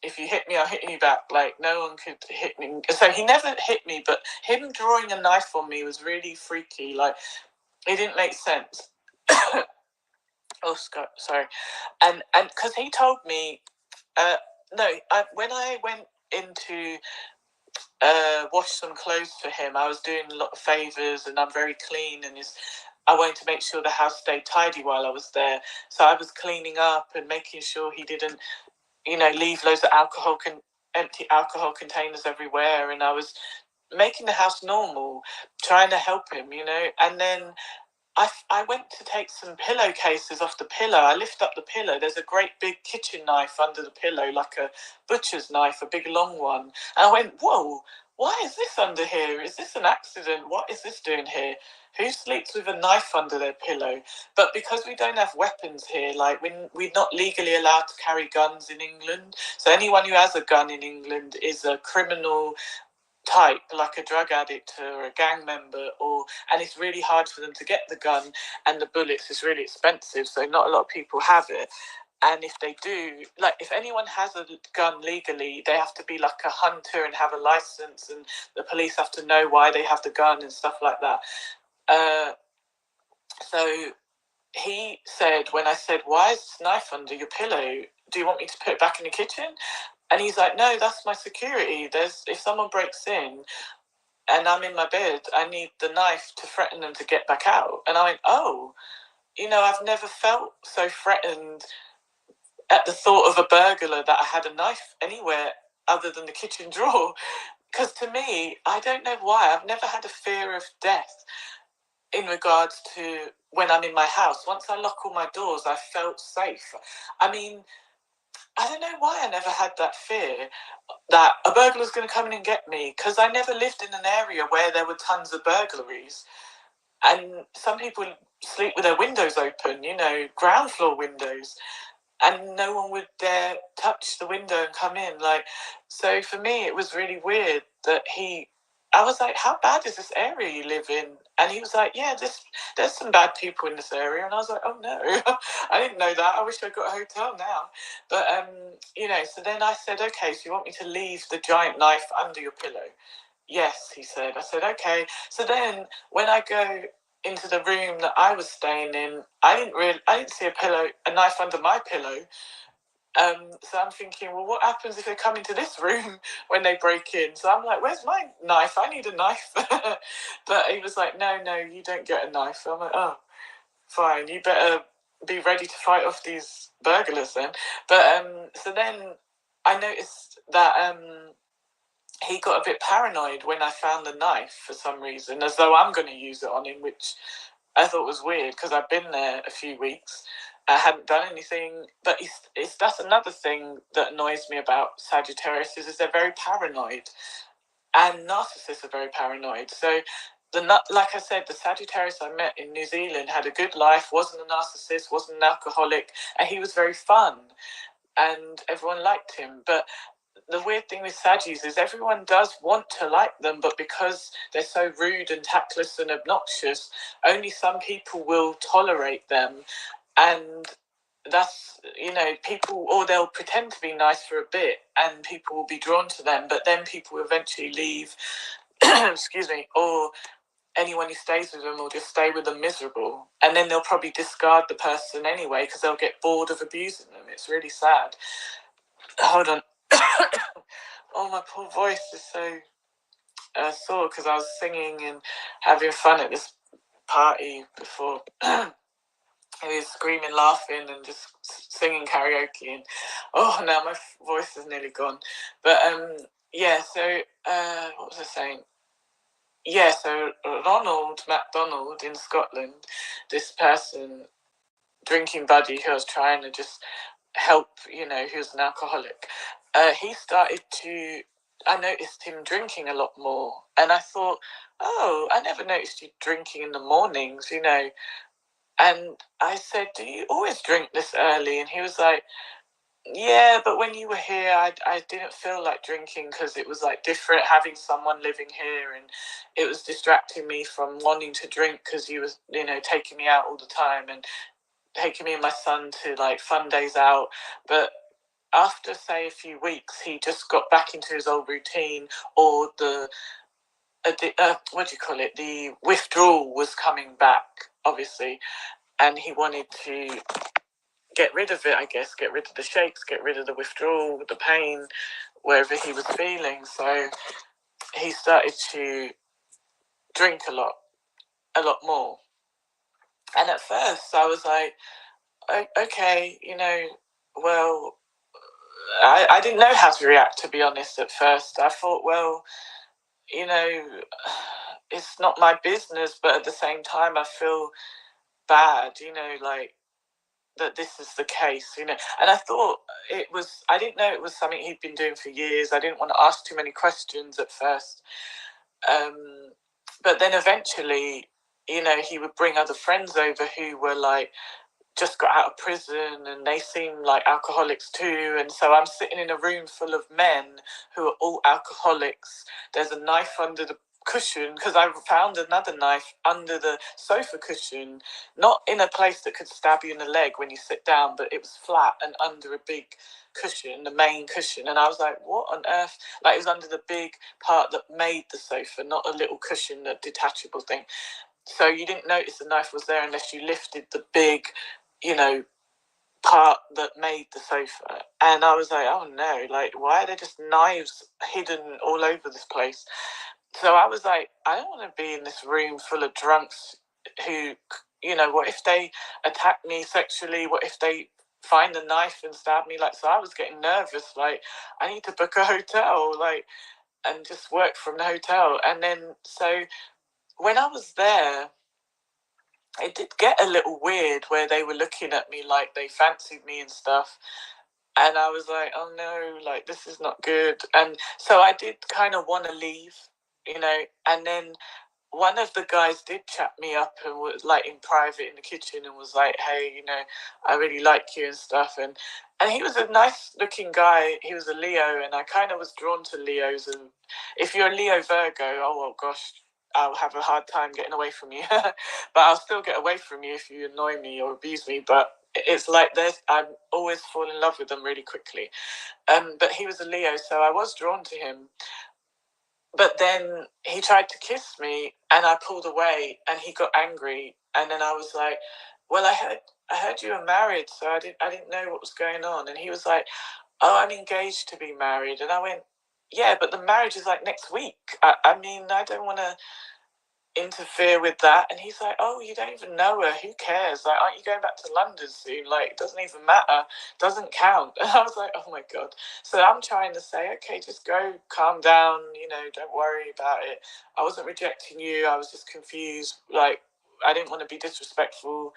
If you hit me, I'll hit you back. Like, no one could hit me. So he never hit me, but him drawing a knife on me was really freaky. Like, it didn't make sense. Oh, Scott, sorry. And because he told me, when I went into wash some clothes for him, I was doing a lot of favors, and I'm very clean, and I wanted to make sure the house stayed tidy while I was there. So I was cleaning up and making sure he didn't, you know, leave loads of empty alcohol containers everywhere, and I was making the house normal, trying to help him, you know. And then I went to take some pillowcases off the pillow. I lift up the pillow. There's a great big kitchen knife under the pillow, like a butcher's knife, a big long one. And I went, whoa, why is this under here? Is this an accident? What is this doing here? Who sleeps with a knife under their pillow? But because we don't have weapons here, like we're not legally allowed to carry guns in England. So anyone who has a gun in England is a criminal type, like a drug addict or a gang member, and it's really hard for them to get the gun, and the bullets is really expensive, so not a lot of people have it. And if they do, like if anyone has a gun legally, they have to be like a hunter and have a license, and the police have to know why they have the gun and stuff like that. So he said, when I said, why is this knife under your pillow? Do you want me to put it back in the kitchen? And he's like, no, that's my security. If someone breaks in and I'm in my bed, I need the knife to threaten them to get back out. And I went, oh, you know, I've never felt so threatened at the thought of a burglar that I had a knife anywhere other than the kitchen drawer. Because to me, I don't know why, I've never had a fear of death in regards to when I'm in my house. Once I lock all my doors, I felt safe. I mean, I don't know why I never had that fear that a burglar's going to come in and get me, because I never lived in an area where there were tons of burglaries. And some people sleep with their windows open, you know, ground floor windows, and no one would dare touch the window and come in. Like, so for me, it was really weird that I was like, how bad is this area you live in? And he was like, yeah, there's some bad people in this area. And I was like, oh no, I didn't know that. I wish I'd got a hotel now. But, you know, so then I said, okay, so you want me to leave the giant knife under your pillow? Yes, he said. I said, okay. So then when I go into the room that I was staying in, I didn't see a knife under my pillow. So I'm thinking, well, what happens if they come into this room when they break in? So I'm like, where's my knife? I need a knife. But he was like, no, you don't get a knife. So I'm like, oh, fine. You better be ready to fight off these burglars then. But so then I noticed that he got a bit paranoid when I found the knife for some reason, as though I'm going to use it on him, which I thought was weird because I've been there a few weeks. I hadn't done anything, but that's another thing that annoys me about Sagittarius is they're very paranoid, and narcissists are very paranoid. So like I said, the Sagittarius I met in New Zealand had a good life, wasn't a narcissist, wasn't an alcoholic, and he was very fun, and everyone liked him. But the weird thing with Saggies is everyone does want to like them, but because they're so rude and tactless and obnoxious, only some people will tolerate them. And that's, people, or they'll pretend to be nice for a bit and people will be drawn to them, but then people will eventually leave, excuse me, or anyone who stays with them will just stay with them miserable, and then they'll probably discard the person anyway because they'll get bored of abusing them. It's really sad. Hold on. Oh, my poor voice is so sore because I was singing and having fun at this party before. He was screaming, laughing, and just singing karaoke. And now my voice is nearly gone. But yeah. So what was I saying? Yeah. So Ronald McDonald in Scotland, this person, drinking buddy who I was trying to just help, who was an alcoholic. He started to. I noticed him drinking a lot more, and I thought, oh, I never noticed you drinking in the mornings, And I said, do you always drink this early? And he was like, yeah, but when you were here, I didn't feel like drinking because it was like different having someone living here, and it was distracting me from wanting to drink because he was, taking me out all the time and taking me and my son to like fun days out. But after, say, a few weeks, he just got back into his old routine, or what do you call it? The withdrawal was coming back, obviously. And he wanted to get rid of it, I guess, get rid of the shakes, get rid of the withdrawal, the pain, wherever he was feeling. So he started to drink a lot more. And at first I was like, okay, well, I didn't know how to react, to be honest, at first. I thought, well, it's not my business, but at the same time I feel bad, like, that this is the case, And I thought I didn't know it was something he'd been doing for years. I didn't want to ask too many questions at first. But then eventually, he would bring other friends over who were like, just got out of prison, and they seem like alcoholics too. And so I'm sitting in a room full of men who are all alcoholics. There's a knife under the cushion because I found another knife under the sofa cushion, not in a place that could stab you in the leg when you sit down, but it was flat and under a big cushion, the main cushion. And I was like, what on earth? Like, it was under the big part that made the sofa, not a little cushion, a detachable thing. So you didn't notice the knife was there unless you lifted the big, part that made the sofa. And I was like, oh no, like, why are there just knives hidden all over this place? So I was like, I don't want to be in this room full of drunks who, what if they attack me sexually? What if they find a knife and stab me? Like, so I was getting nervous. Like, I need to book a hotel, like, and just work from the hotel. And then, so when I was there, it did get a little weird where they were looking at me like they fancied me and stuff. And I was like, oh no, like, this is not good. And so I did kind of want to leave, and then one of the guys did chat me up and was like in private in the kitchen and was like, hey, I really like you and stuff. And he was a nice looking guy. He was a Leo, and I kind of was drawn to Leos. And if you're a Leo Virgo, oh well, gosh, I'll have a hard time getting away from you. But I'll still get away from you if you annoy me or abuse me. But it's like this, I'm always fall in love with them really quickly. But he was a Leo, so I was drawn to him. But then he tried to kiss me, and I pulled away, and he got angry. And then I was like, well, I heard you were married, so I didn't know what was going on. And he was like, oh, I'm engaged to be married. And I went, yeah, but the marriage is like next week. I mean, I don't want to interfere with that. And he's like, oh, you don't even know her, who cares? Like, aren't you going back to London soon? Like, it doesn't even matter, doesn't count. And I was like, oh my god. So I'm trying to say, okay, just go, calm down, don't worry about it. I wasn't rejecting you, I was just confused. Like, I didn't want to be disrespectful,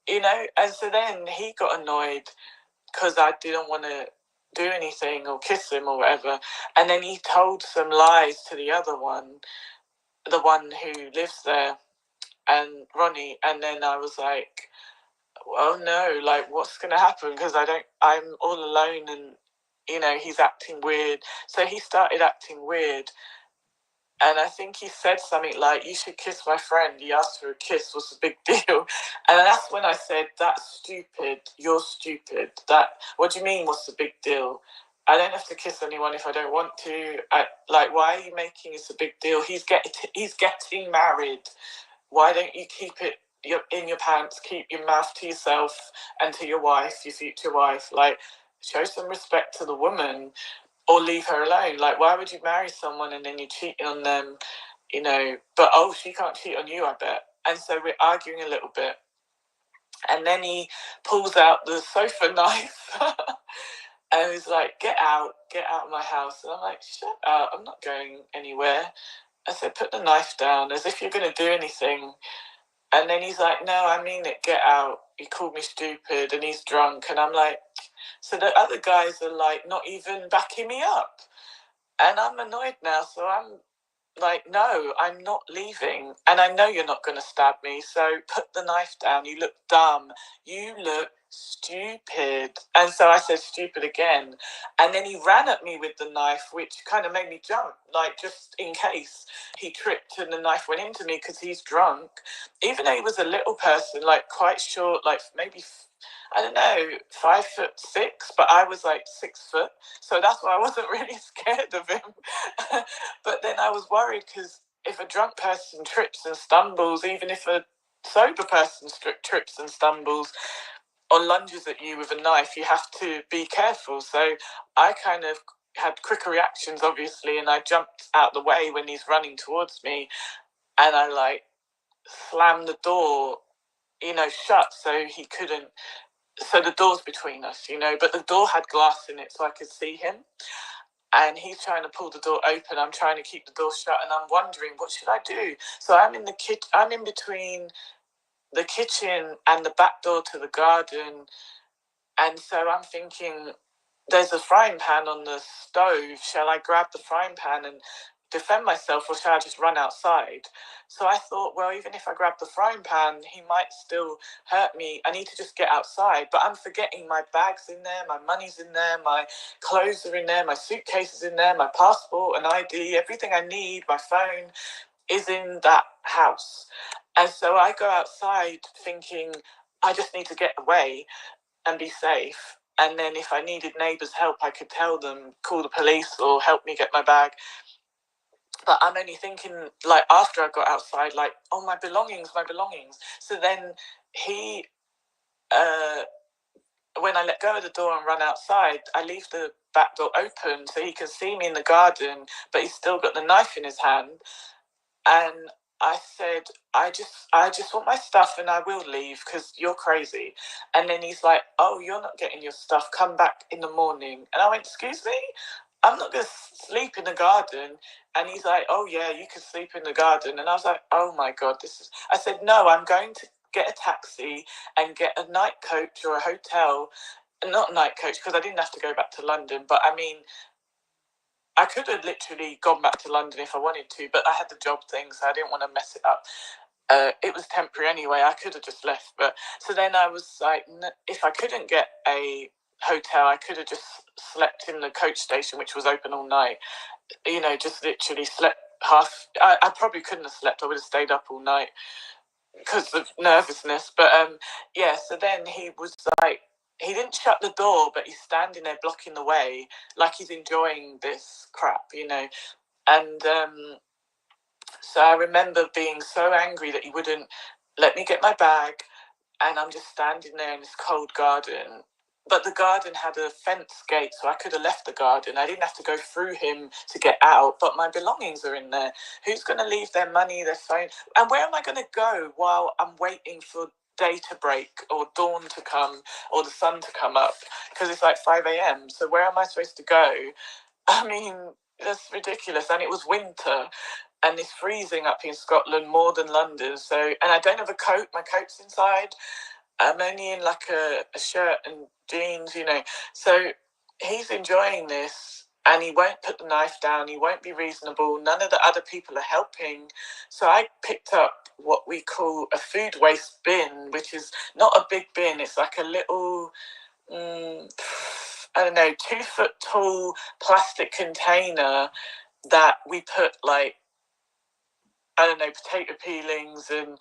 and so then he got annoyed because I didn't want to do anything or kiss him or whatever. And then he told some lies to the other one, the one who lives there, and Ronnie. And then I was like, oh no, like, what's going to happen? Because I'm all alone, and he's acting weird. So he started acting weird, And I think he said something like, "You should kiss my friend. He asked for a kiss. What's the big deal?" And that's when I said, "That's stupid. You're stupid. What do you mean, what's the big deal? I don't have to kiss anyone if I don't want to. Why are you making this a big deal? He's getting married. Why don't you keep it in your pants? Keep your mouth to yourself and to your wife, your future wife. Like, show some respect to the woman, or leave her alone. Like, why would you marry someone and then you're cheating on them, But she can't cheat on you, I bet." And so we're arguing a little bit, and then he pulls out the sofa knife. And he's like, get out of my house." And I'm like, "Shut up, I'm not going anywhere." I said, "Put the knife down, as if you're going to do anything." And then he's like, "No, I mean it, get out. He called me stupid and he's drunk." And I'm like, so the other guys are like not even backing me up. And I'm annoyed now, so I'm like, "No, I'm not leaving. And I know you're not going to stab me, so put the knife down. You look dumb. You look stupid." And so I said stupid again. And then he ran at me with the knife, which kind of made me jump, like just in case he tripped and the knife went into me, because he's drunk. Even though he was a little person, like quite short, like maybe, I don't know, 5'6", but I was like 6 foot. So that's why I wasn't really scared of him. But then I was worried, because if a drunk person trips and stumbles, even if a sober person trips and stumbles or lunges at you with a knife, you have to be careful. So I kind of had quicker reactions, obviously, and I jumped out the way when he's running towards me, and I like slammed the door, shut, so he couldn't. So the door's between us, but the door had glass in it, so I could see him. And he's trying to pull the door open. I'm trying to keep the door shut, and I'm wondering, what should I do? So I'm in the I'm in between the kitchen and the back door to the garden, and so I'm thinking, there's a frying pan on the stove. Shall I grab the frying pan and defend myself, or shall I just run outside? So I thought, well, even if I grab the frying pan, he might still hurt me. I need to just get outside. But I'm forgetting my bag's in there, my money's in there, my clothes are in there, my suitcase is in there, my passport and ID, everything I need, my phone is in that house. And so I go outside thinking, I just need to get away and be safe. And then if I needed neighbours' help, I could tell them, call the police or help me get my bag. But I'm only thinking, like, after I got outside, like, oh, my belongings. So then he, when I let go of the door and run outside, I leave the back door open so he can see me in the garden, but he's still got the knife in his hand. And I said, I just want my stuff and I will leave because you're crazy. And then he's like, "Oh, you're not getting your stuff. Come back in the morning." And I went, "Excuse me? I'm not going to sleep in the garden." And he's like, "Oh, yeah, you can sleep in the garden." And I was like, oh, my God, I said, "No, I'm going to get a taxi and get a night coach or a hotel." Not night coach, because I didn't have to go back to London. But I mean, I could have literally gone back to London if I wanted to, but I had the job thing, so I didn't want to mess it up. It was temporary anyway. I could have just left. But so then I was like, if I couldn't get a hotel, I could have just slept in the coach station, which was open all night. Just literally slept half. I probably couldn't have slept. I would have stayed up all night because of nervousness. But yeah. So then he was like, he didn't shut the door, but he's standing there blocking the way, like he's enjoying this crap, And so I remember being so angry that he wouldn't let me get my bag, and I'm just standing there in this cold garden. But the garden had a fence gate, so I could have left the garden. I didn't have to go through him to get out, but my belongings are in there. Who's going to leave their money, their phone? And where am I going to go while I'm waiting for day to break or dawn to come or the sun to come up? Because it's like 5 a.m. So where am I supposed to go? I mean, that's ridiculous. And it was winter. And it's freezing up in Scotland more than London. So, and I don't have a coat. My coat's inside. I'm only in like a shirt and jeans, So he's enjoying this, and he won't put the knife down. He won't be reasonable. None of the other people are helping. So I picked up what we call a food waste bin, which is not a big bin. It's like a little, I don't know, 2 foot tall plastic container that we put like I don't know, potato peelings and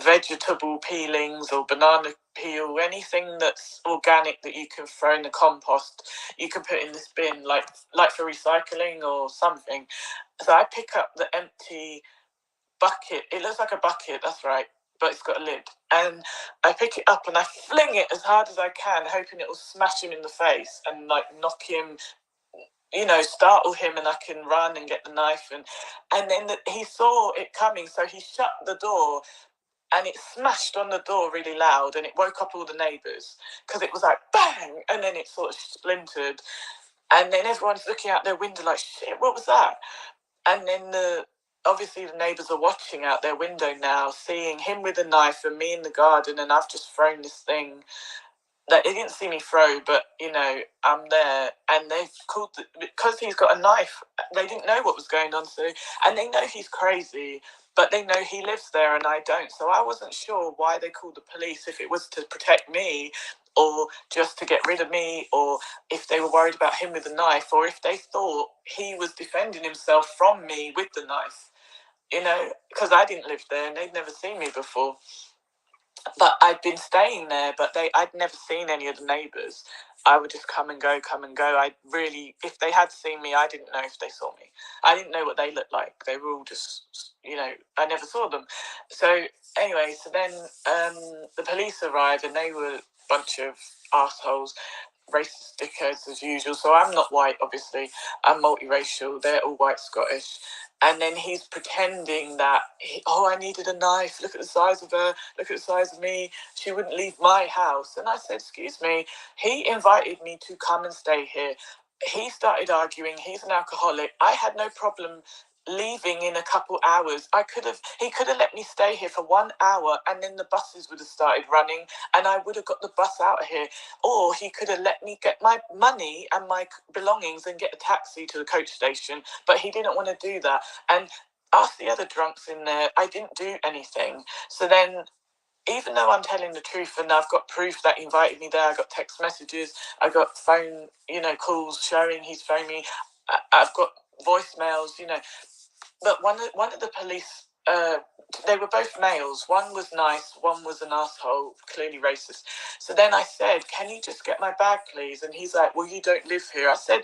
vegetable peelings or banana peel, anything that's organic that you can throw in the compost, you can put in this bin, like for recycling or something. So I pick up the empty bucket. It looks like a bucket, that's right, but it's got a lid. And I pick it up and I fling it as hard as I can, hoping it will smash him in the face and like knock him, startle him, and I can run and get the knife. And then he saw it coming, so he shut the door, and it smashed on the door really loud, and it woke up all the neighbours because it was like bang, and then it sort of splintered, and then everyone's looking out their window like, shit, what was that? And then obviously the neighbours are watching out their window now, seeing him with a knife and me in the garden, and I've just thrown this thing that they didn't see me throw, but I'm there, and they've called because he's got a knife. They didn't know what was going on, so, and they know he's crazy, but they know he lives there and I don't. So I wasn't sure why they called the police, if it was to protect me or just to get rid of me, or if they were worried about him with a knife, or if they thought he was defending himself from me with the knife. Because I didn't live there and they'd never seen me before. But I'd been staying there, but I'd never seen any of the neighbours. I would just come and go, come and go. If they had seen me, I didn't know if they saw me. I didn't know what they looked like. They were all just, I never saw them. So anyway, so then the police arrived, and they were a bunch of assholes, racist dickheads as usual. So I'm not white, obviously. I'm multiracial. They're all white Scottish. And then he's pretending that, I needed a knife. Look at the size of her. Look at the size of me. She wouldn't leave my house. And I said, excuse me. He invited me to come and stay here. He started arguing. He's an alcoholic. I had no problem leaving in a couple hours. He could have let me stay here for 1 hour, and then the buses would have started running and I would have got the bus out of here. Or he could have let me get my money and my belongings and get a taxi to the coach station, but he didn't want to do that. And ask the other drunks in there, I didn't do anything. So then, even though I'm telling the truth and I've got proof that he invited me there, I got text messages, I got phone, calls showing he's phoned me, I've got voicemails, But one of the police, they were both males. One was nice, one was an asshole, clearly racist. So then I said, can you just get my bag, please? And he's like, well, you don't live here. I said,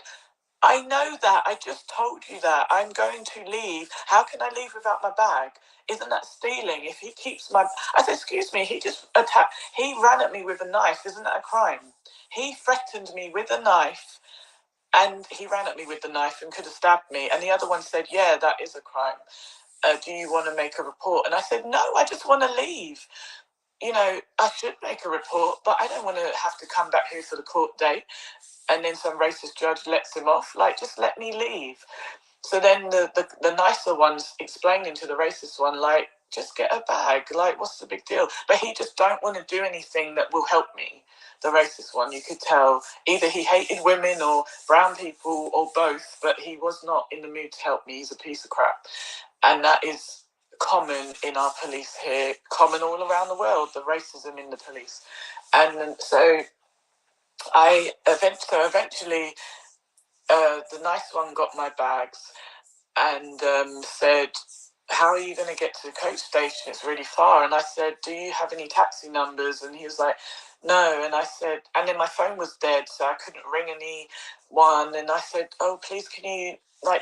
I know that. I just told you that. I'm going to leave. How can I leave without my bag? Isn't that stealing? If he keeps my... I said, excuse me, he just attacked... He ran at me with a knife. Isn't that a crime? He threatened me with a knife, and he ran at me with the knife and could have stabbed me. And the other one said, yeah, that is a crime. Do you want to make a report? And I said, no, I just want to leave. I should make a report, but I don't want to have to come back here for the court date. And then some racist judge lets him off. Like, just let me leave. So then the nicer one's explaining to the racist one, like, just get a bag. Like, what's the big deal? But he just don't want to do anything that will help me. The racist one, you could tell either he hated women or brown people or both, but he was not in the mood to help me. He's a piece of crap. And that is common in our police here, common all around the world, the racism in the police. And so eventually the nice one got my bags and said, how are you going to get to the coach station? It's really far. And I said, do you have any taxi numbers? And he was like, no. And I said, and then my phone was dead, so I couldn't ring anyone. And I said, oh, please, can you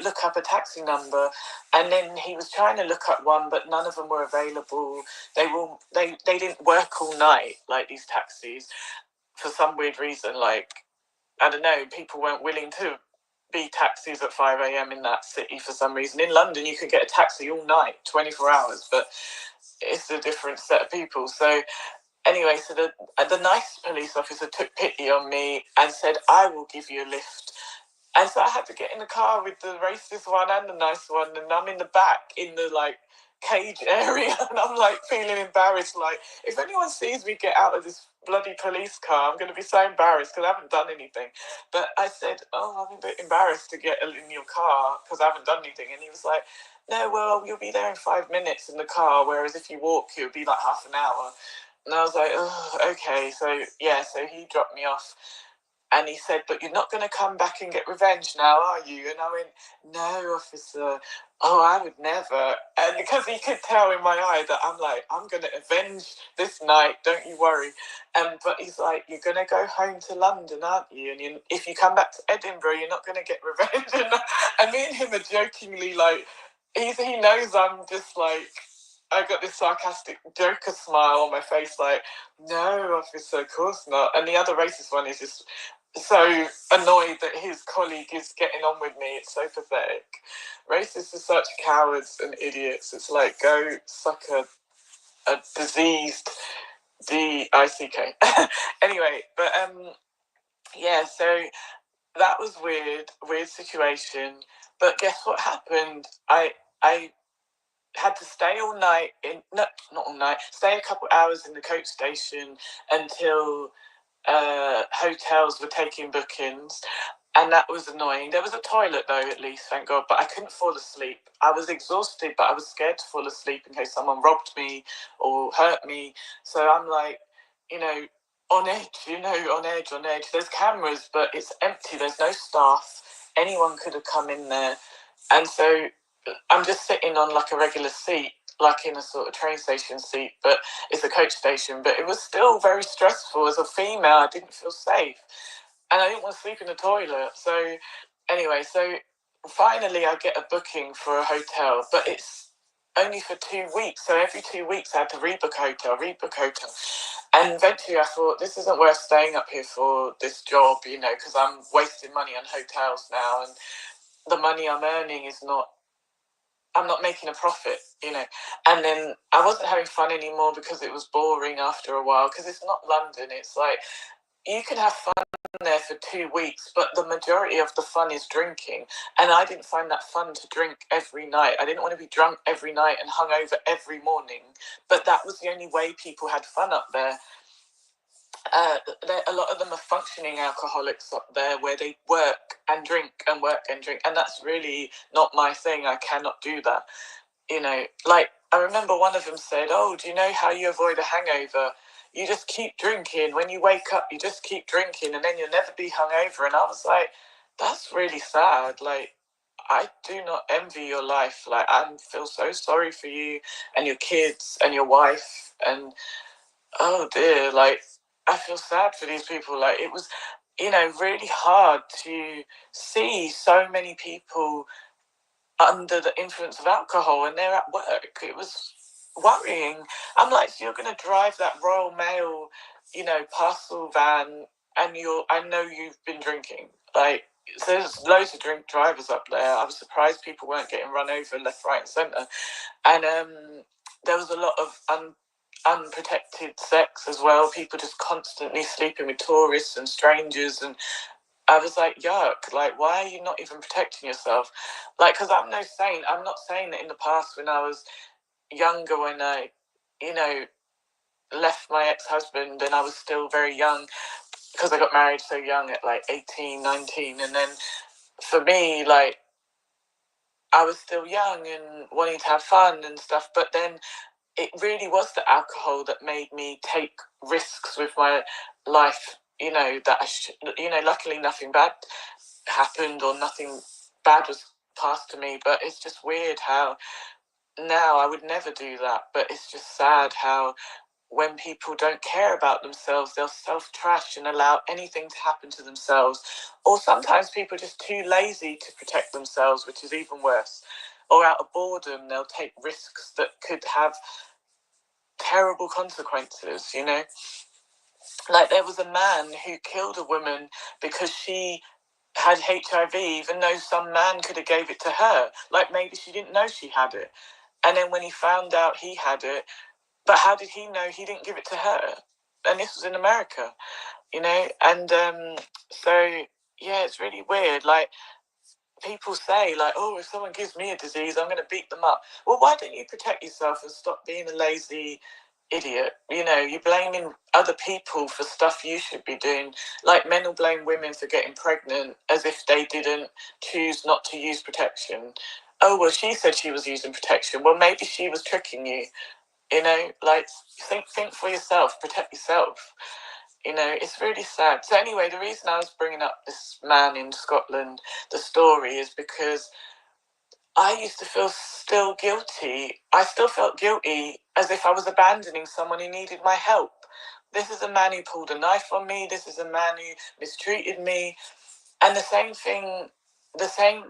look up a taxi number? And then he was trying to look up one, but none of them were available. They didn't work all night, like these taxis, for some weird reason. Like, I don't know, people weren't willing to be taxis at 5 a.m. in that city for some reason. In London, you could get a taxi all night, 24 hours, but it's a different set of people. So anyway, so the nice police officer took pity on me and said, I will give you a lift. And so I had to get in the car with the racist one and the nice one, and I'm in the back in the cage area, and I'm feeling embarrassed. If anyone sees me get out of this bloody police car, I'm going to be so embarrassed because I haven't done anything. But I said, oh, I'm a bit embarrassed to get in your car because I haven't done anything. And he was like, no, well, you'll be there in 5 minutes in the car, whereas if you walk, it would be half an hour. And I was like, oh, okay. So, yeah, so he dropped me off. And he said, but you're not going to come back and get revenge now, are you? And I went, no, officer. Oh, I would never. And because he could tell in my eye that I'm like, I'm going to avenge this night, don't you worry. But he's like, you're going to go home to London, aren't you? And if you come back to Edinburgh, you're not going to get revenge. And me and him are jokingly like, he knows I'm just like, I got this sarcastic Joker smile on my face, like, no, officer, of course not. And the other racist one is just so annoyed that his colleague is getting on with me. It's so pathetic. Racists are such cowards and idiots. It's like, go suck a diseased D-I-C-K. Anyway, but yeah, so that was weird situation. But guess what happened? I had to stay all night not all night, stay a couple hours in the coach station until hotels were taking bookings, and that was annoying. There was a toilet though, at least, thank God, but I couldn't fall asleep. I was exhausted, but I was scared to fall asleep in case someone robbed me or hurt me. So I'm like, on edge. There's cameras, but it's empty. There's no staff. Anyone could have come in there. And so I'm just sitting on like a regular seat, like in a sort of train station seat, but it's a coach station. But it was still very stressful. As a female, I didn't feel safe. And I didn't want to sleep in the toilet. So anyway, so finally I get a booking for a hotel, but it's only for 2 weeks. So every 2 weeks I had to rebook hotel. And eventually I thought, this isn't worth staying up here for this job, because I'm wasting money on hotels now. And the money I'm earning is not, I'm not making a profit, And then I wasn't having fun anymore because it was boring after a while, because it's not London. It's like, you can have fun there for 2 weeks, but the majority of the fun is drinking. And I didn't find that fun to drink every night. I didn't want to be drunk every night and hungover every morning. But that was the only way people had fun up there. A lot of them are functioning alcoholics up there, where they work and drink and work and drink. And that's really not my thing. I cannot do that. Like, I remember one of them said, oh, do you know how you avoid a hangover? You just keep drinking. When you wake up, you just keep drinking, and then you'll never be hungover. And I was like, that's really sad. Like, I do not envy your life. Like, I feel so sorry for you and your kids and your wife. And, oh dear, like, I feel sad for these people. Like, it was, really hard to see so many people under the influence of alcohol and they're at work. It was worrying. I'm like, so you're going to drive that Royal Mail, parcel van, and I know you've been drinking. Like, so there's loads of drink drivers up there. I was surprised people weren't getting run over left, right, and centre. And there was a lot of unprotected sex as well. People just constantly sleeping with tourists and strangers, and I was like, yuck, like, why are you not even protecting yourself? Like, because I'm no saint. I'm not saying that in the past when I was younger, when I, left my ex-husband and I was still very young, because I got married so young at like 18, 19. And then for me, like, I was still young and wanting to have fun and stuff. But then it really was the alcohol that made me take risks with my life, that luckily nothing bad happened or nothing bad was passed to me. But it's just weird how now I would never do that. But it's just sad how when people don't care about themselves, they'll self-trash and allow anything to happen to themselves. Or sometimes people are just too lazy to protect themselves, which is even worse. Or out of boredom, they'll take risks that could have terrible consequences, Like, there was a man who killed a woman because she had HIV, even though some man could have gave it to her. Like, maybe she didn't know she had it. And then when he found out he had it, but how did he know he didn't give it to her? And this was in America, And so, yeah, it's really weird. Like, people say, like, oh, if someone gives me a disease, I'm going to beat them up. Well, why don't you protect yourself and stop being a lazy idiot? You're blaming other people for stuff you should be doing. Like, men will blame women for getting pregnant as if they didn't choose not to use protection. Oh, well, she said she was using protection. Well, maybe she was tricking you. Like, think for yourself, protect yourself. It's really sad. So anyway, the reason I was bringing up this man in Scotland, the story, is because I used to feel still guilty. I still felt guilty as if I was abandoning someone who needed my help. This is a man who pulled a knife on me. This is a man who mistreated me. And the same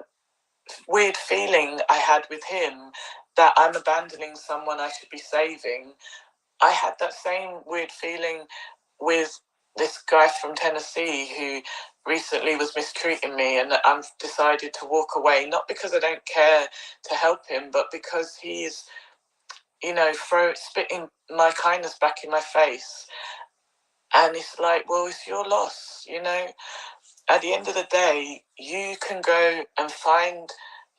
weird feeling I had with him, that I'm abandoning someone I should be saving, I had that same weird feeling with this guy from Tennessee who recently was mistreating me, and I've decided to walk away, not because I don't care to help him, but because he's, spitting my kindness back in my face. And it's like, well, it's your loss, At the end of the day, you can go and find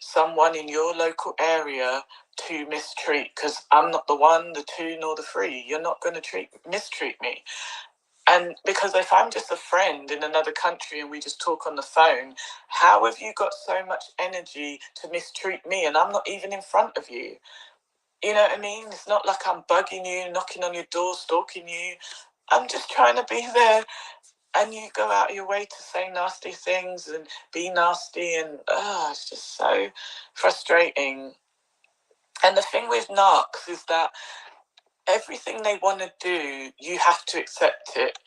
someone in your local area to mistreat, because I'm not the one, the two, nor the three. You're not going to mistreat me. And because if I'm just a friend in another country and we just talk on the phone, how have you got so much energy to mistreat me and I'm not even in front of you? You know what I mean? It's not like I'm bugging you, knocking on your door, stalking you. I'm just trying to be there, and you go out of your way to say nasty things and be nasty, and it's just so frustrating. And the thing with narcs is that everything they want to do, you have to accept it.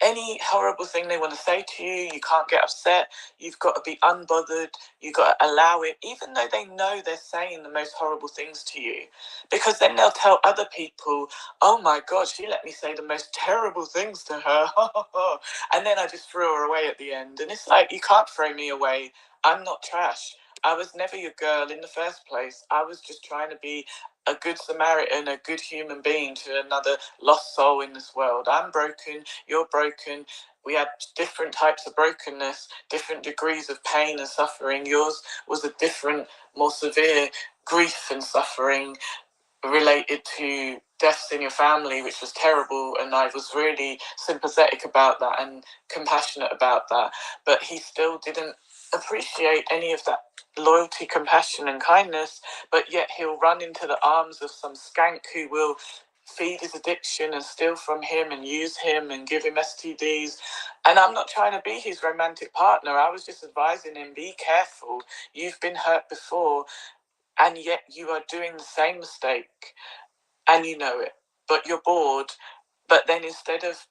Any horrible thing they want to say to you, you can't get upset. You've got to be unbothered. You've got to allow it, even though they know they're saying the most horrible things to you. Because then they'll tell other people, oh my God, she let me say the most terrible things to her. And then I just threw her away at the end. And it's like, you can't throw me away. I'm not trash. I was never your girl in the first place. I was just trying to be a good Samaritan, a good human being to another lost soul in this world. I'm broken, you're broken. We had different types of brokenness, different degrees of pain and suffering. Yours was a different, more severe grief and suffering related to deaths in your family, which was terrible, and I was really sympathetic about that and compassionate about that. But he still didn't appreciate any of that loyalty, compassion and kindness, but yet he'll run into the arms of some skank who will feed his addiction and steal from him and use him and give him STDs. And I'm not trying to be his romantic partner. I was just advising him, be careful. You've been hurt before, and yet you are doing the same mistake and you know it, but you're bored. But then instead of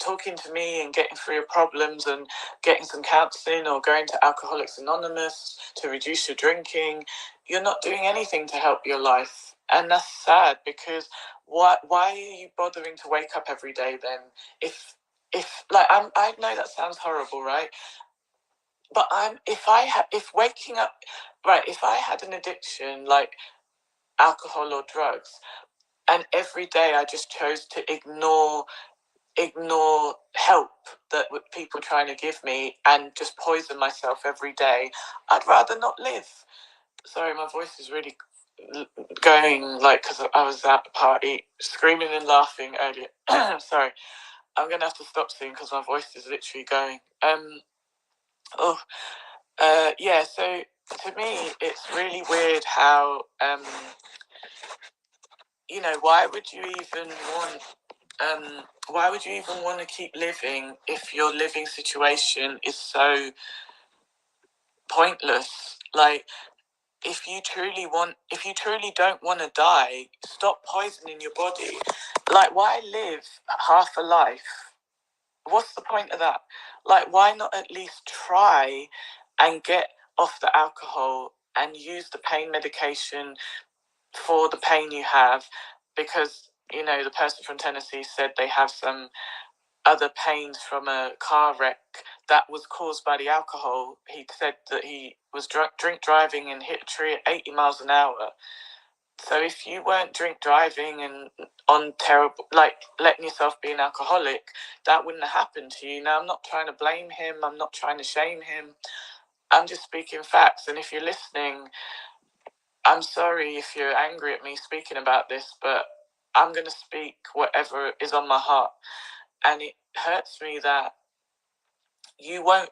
talking to me and getting through your problems and getting some counselling or going to Alcoholics Anonymous to reduce your drinking, you're not doing anything to help your life. And that's sad, because why are you bothering to wake up every day then? If I know that sounds horrible, right? But if I had an addiction like alcohol or drugs, and every day I just chose to ignore help that people trying to give me and just poison myself every day, I'd rather not live. Sorry, my voice is really going, like, because I was at the party screaming and laughing earlier. Sorry, I'm gonna have to stop soon because my voice is literally going. Yeah, so to me it's really weird how why would you even want to keep living if your living situation is so pointless? Like, if you truly don't want to die, stop poisoning your body. Like, why live half a life? What's the point of that? Like, why not at least try and get off the alcohol and use the pain medication for the pain you have? Because the person from Tennessee said they have some other pains from a car wreck that was caused by the alcohol. He said that he was drink driving and hit a tree at 80 miles an hour. So if you weren't drink driving and on terrible, like letting yourself be an alcoholic, that wouldn't have happened to you. Now, I'm not trying to blame him. I'm not trying to shame him. I'm just speaking facts. And if you're listening, I'm sorry if you're angry at me speaking about this, but I'm going to speak whatever is on my heart. And it hurts me that you won't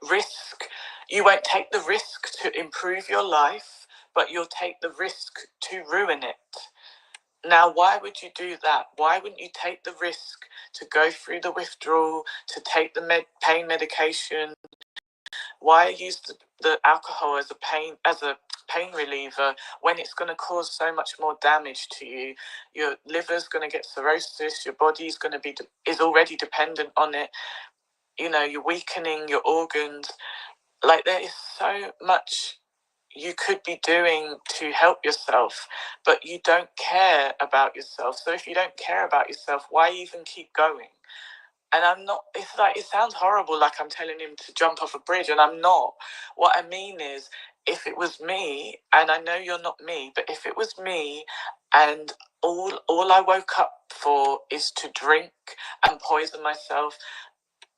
take the risk to improve your life, but you'll take the risk to ruin it. Now, why would you do that? Why wouldn't you take the risk to go through the withdrawal, to take the pain medication? Why use the alcohol as a pain reliever when it's going to cause so much more damage to you? Your liver's going to get cirrhosis. Your body's going to is already dependent on it. You know, you're weakening your organs. Like, there is so much you could be doing to help yourself, but you don't care about yourself. So if you don't care about yourself, why even keep going? And I'm not, it's like, it sounds horrible, like I'm telling him to jump off a bridge, and I'm not. What I mean is, if it was me, and I know you're not me, but if it was me and all I woke up for is to drink and poison myself,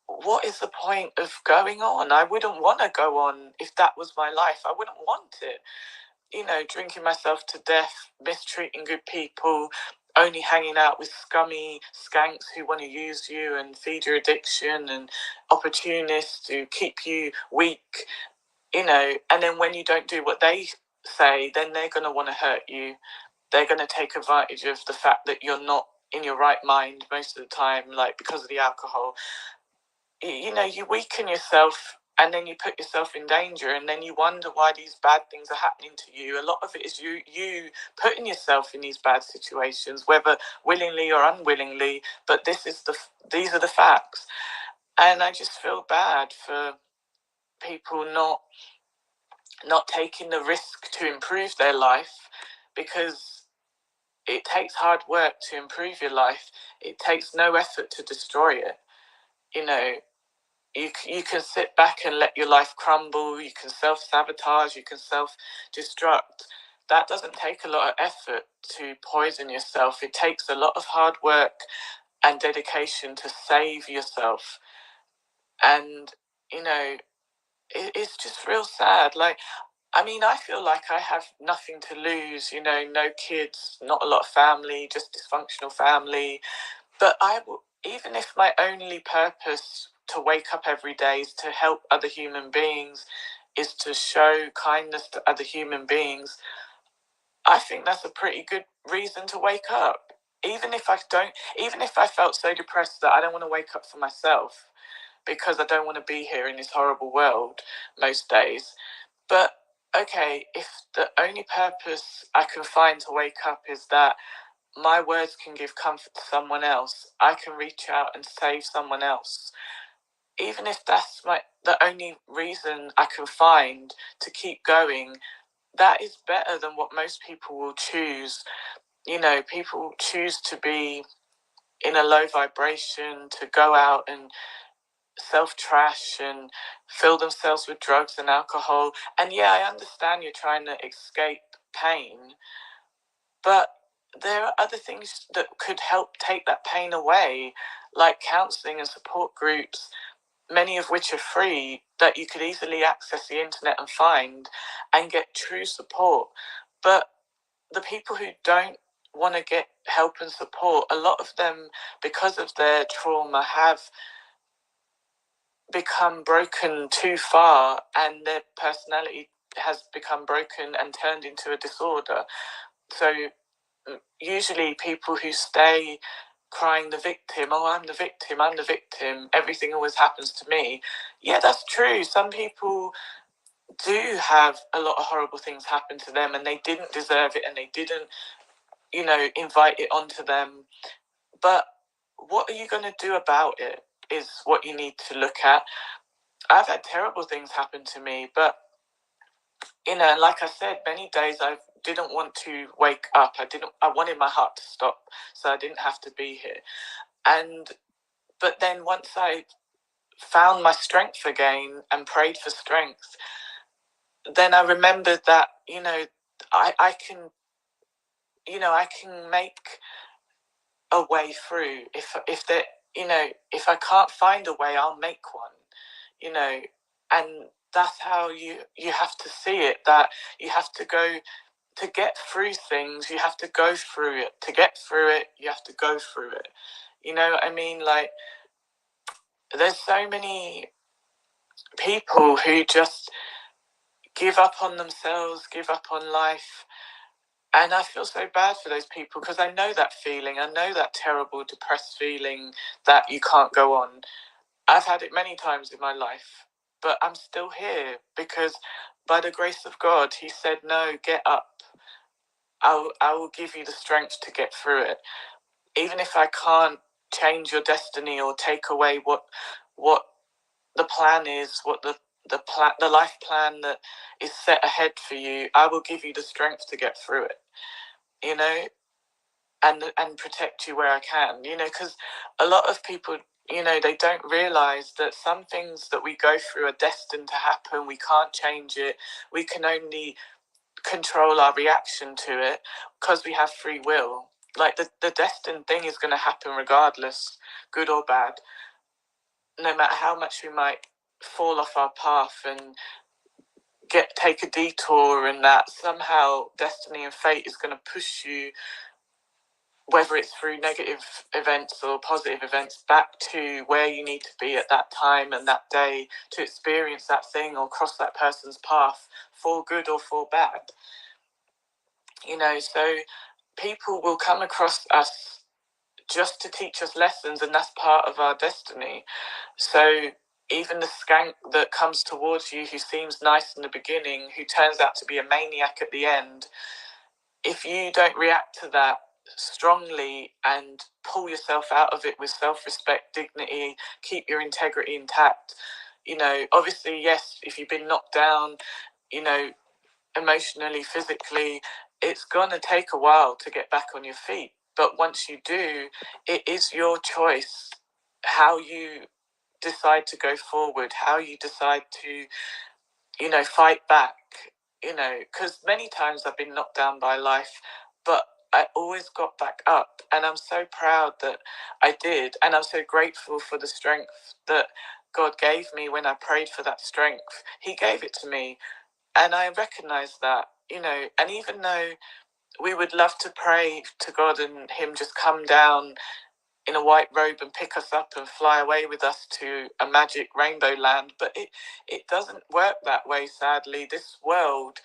what is the point of going on? I wouldn't want to go on if that was my life. I wouldn't want it. You know, drinking myself to death, mistreating good people, only hanging out with scummy skanks who want to use you and feed your addiction, and opportunists who keep you weak, you know, and then when you don't do what they say, then they're going to want to hurt you. They're going to take advantage of the fact that you're not in your right mind most of the time, like because of the alcohol. You know, you weaken yourself and then you put yourself in danger, and then you wonder why these bad things are happening to you. A lot of it is you putting yourself in these bad situations, whether willingly or unwillingly, but these are the facts. And I just feel bad for people not taking the risk to improve their life, because it takes hard work to improve your life. It takes no effort to destroy it. You know, you can sit back and let your life crumble. You can self-sabotage. You can self-destruct. That doesn't take a lot of effort to poison yourself. It takes a lot of hard work and dedication to save yourself. And, you know, it's just real sad. Like, I mean, I feel like I have nothing to lose, you know, no kids, not a lot of family, just dysfunctional family. But even if my only purpose to wake up every day is to help other human beings, is to show kindness to other human beings, I think that's a pretty good reason to wake up. Even if I felt so depressed that I don't want to wake up for myself, because I don't want to be here in this horrible world most days. But okay, if the only purpose I can find to wake up is that my words can give comfort to someone else, I can reach out and save someone else. Even if that's the only reason I can find to keep going, that is better than what most people will choose. You know, people choose to be in a low vibration, to go out and self-trash and fill themselves with drugs and alcohol. And yeah, I understand you're trying to escape pain, but there are other things that could help take that pain away, like counselling and support groups, many of which are free, that you could easily access the internet and find and get true support. But the people who don't want to get help and support, a lot of them, because of their trauma, have become broken too far, and their personality has become broken and turned into a disorder. So usually people who stay crying the victim, oh, I'm the victim, everything always happens to me. Yeah, that's true. Some people do have a lot of horrible things happen to them, and they didn't deserve it, and they didn't, you know, invite it onto them. But what are you going to do about it is what you need to look at. I've had terrible things happen to me, but, you know, like I said, many days I didn't want to wake up. I wanted my heart to stop so I didn't have to be here. But then once I found my strength again and prayed for strength, then I remembered that, you know, I can, you know, I can make a way through. If there, you know, if I can't find a way, I'll make one, you know. And that's how you have to see it, that you have to go to get through things. You have to go through it. To get through it, you have to go through it. You know what I mean? Like, there's so many people who just give up on themselves, give up on life, And I feel so bad for those people, because I know that feeling. I know that terrible, depressed feeling that you can't go on. I've had it many times in my life, but I'm still here because by the grace of God, he said, no, get up. I will give you the strength to get through it. Even if I can't change your destiny or take away what the plan is, what the life plan that is set ahead for you, I will give you the strength to get through it, you know, and protect you where I can, you know, because a lot of people, you know, they don't realize that some things that we go through are destined to happen. We can't change it. We can only control our reaction to it because we have free will. Like the destined thing is going to happen regardless, good or bad. No matter how much we might fall off our path and take a detour, and that somehow destiny and fate is going to push you, whether it's through negative events or positive events, back to where you need to be at that time and that day to experience that thing or cross that person's path, for good or for bad. You know, so people will come across us just to teach us lessons, and that's part of our destiny. So even the skank that comes towards you, who seems nice in the beginning, who turns out to be a maniac at the end, if you don't react to that strongly and pull yourself out of it with self-respect, dignity, keep your integrity intact, you know, obviously, yes, if you've been knocked down, you know, emotionally, physically, it's going to take a while to get back on your feet. But once you do, it is your choice how you decide to go forward, how you decide to, you know, fight back, you know, because many times I've been knocked down by life, but I always got back up. And I'm so proud that I did. And I'm so grateful for the strength that God gave me when I prayed for that strength. He gave it to me. And I recognize that, you know, and even though we would love to pray to God and him just come down in a white robe and pick us up and fly away with us to a magic rainbow land, but it doesn't work that way, sadly. This world,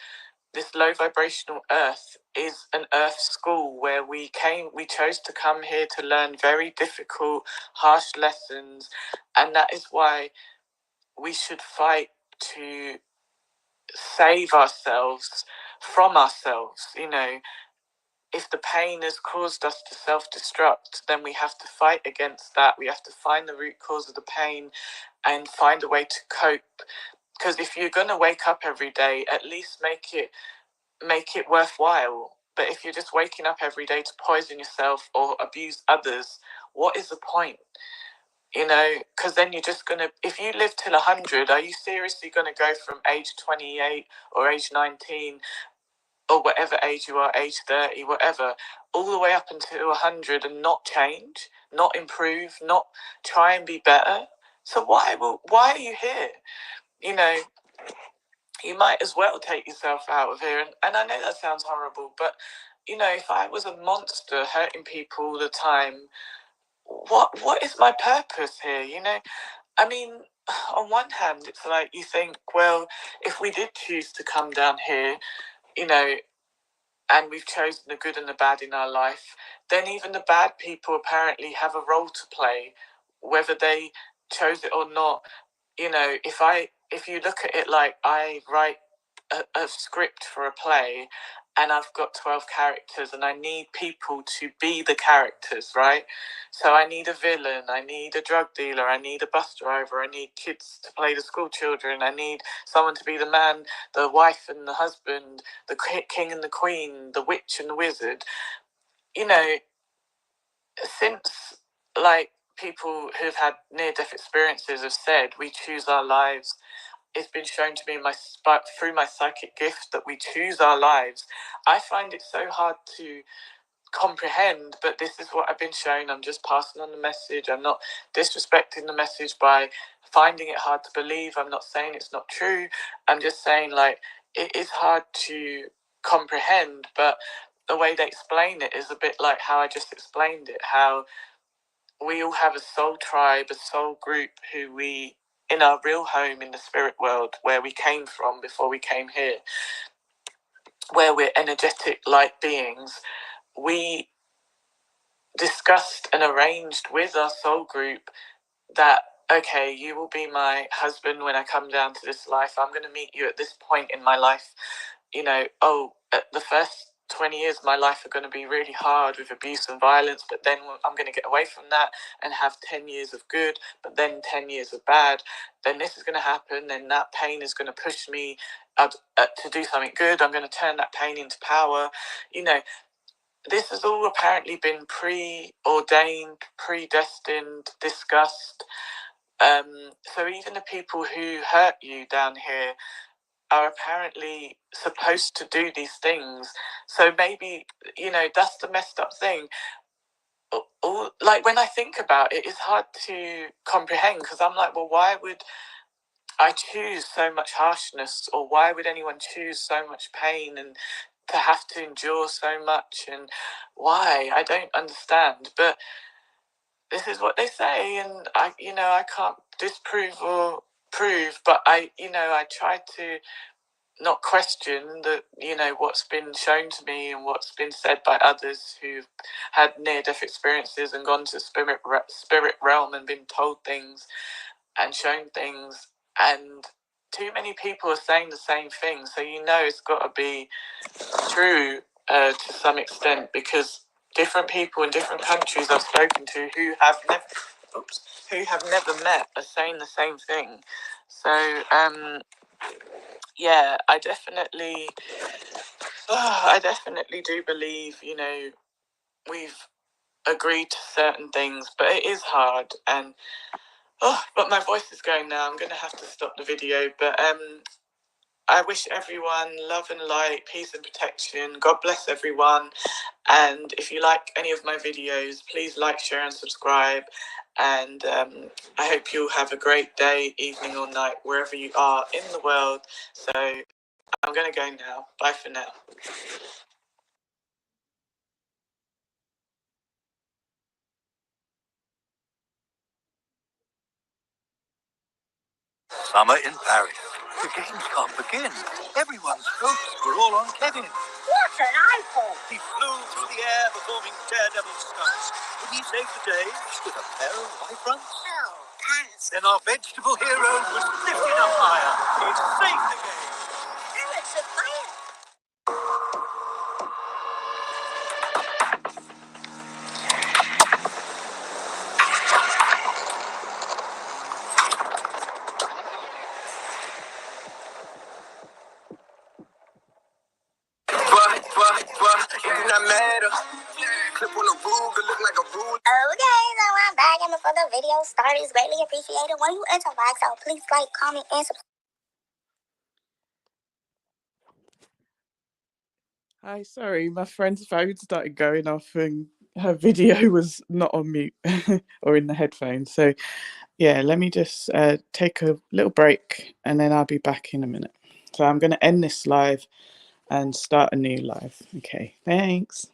this low vibrational earth, is an earth school where we chose to come here to learn very difficult, harsh lessons, and that is why we should fight to save ourselves from ourselves. You know, if the pain has caused us to self-destruct, then we have to fight against that. We have to find the root cause of the pain and find a way to cope. Because if you're going to wake up every day, at least make it worthwhile. But if you're just waking up every day to poison yourself or abuse others, what is the point? You know, because then you're just going to, if you live till 100, are you seriously going to go from age 28 or age 19 or whatever age you are, age 30, whatever, all the way up until 100 and not change, not improve, not try and be better? So why are you here? You know, you might as well take yourself out of here. And I know that sounds horrible, but, you know, if I was a monster hurting people all the time, what is my purpose here, you know? I mean, on one hand, it's like you think, well, if we did choose to come down here, you know, and we've chosen the good and the bad in our life, then even the bad people apparently have a role to play, whether they chose it or not. You know, if you look at it like I write a script for a play and I've got 12 characters and I need people to be the characters, right? So I need a villain, I need a drug dealer, I need a bus driver, I need kids to play the school children, I need someone to be the man, the wife and the husband, the king and the queen, the witch and the wizard. You know, since, like, people who've had near-death experiences have said, we choose our lives. It's been shown to me through my psychic gift that we choose our lives. I find it so hard to comprehend, but this is what I've been shown. I'm just passing on the message. I'm not disrespecting the message by finding it hard to believe. I'm not saying it's not true. I'm just saying, like, it is hard to comprehend, but the way they explain it is a bit like how I just explained it, how we all have a soul tribe, a soul group who we, in our real home in the spirit world, where we came from before we came here. where we're energetic light beings, we discussed and arranged with our soul group that, okay, you will be my husband when I come down to this life. I'm going to meet you at this point in my life. The first 20 years of my life are going to be really hard with abuse and violence, but then I'm going to get away from that and have 10 years of good, but then 10 years of bad. Then this is going to happen, then that pain is going to push me to do something good. I'm going to turn that pain into power. This has all apparently been preordained, predestined, discussed. So even the people who hurt you down here are apparently supposed to do these things. So maybe, that's the messed up thing. Like, when I think about it, it's hard to comprehend, because I'm like, well, why would I choose so much harshness, or why would anyone choose so much pain and to have to endure so much, and why? I don't understand. But this is what they say, and I can't disprove or prove, but I try to not question what's been shown to me and what's been said by others who've had near-death experiences and gone to spirit realm and been told things and shown things, and too many people are saying the same thing, so it's got to be true to some extent, because different people in different countries I've spoken to who have never met are saying the same thing. So I definitely do believe we've agreed to certain things, but it is hard. And but my voice is going now. I'm going to have to stop the video, but I wish everyone love and light, peace and protection. God bless everyone. And if you like any of my videos, please like, share and subscribe. And I hope you'll have a great day, evening or night, wherever you are in the world. So I'm going to go now. Bye for now. Summer in Paris. The games can't begin. Everyone's hopes were all on Kevin. What an eyeful! He flew through the air performing daredevil stunts. Would he save the day with a pair of white fronts? Oh, pants. Then our vegetable hero was lifted up higher. He saved the game. Alex, a fire! Even I met her. Clip on the Ruger, look like a ruler. Okay, so I'm back, and before the video starts, it's greatly appreciated when you interact, so please like, comment, and subscribe. Hi, sorry, my friend's phone started going off and her video was not on mute or in the headphones. So yeah, let me just take a little break and then I'll be back in a minute. So I'm going to end this live and start a new live. Okay, thanks.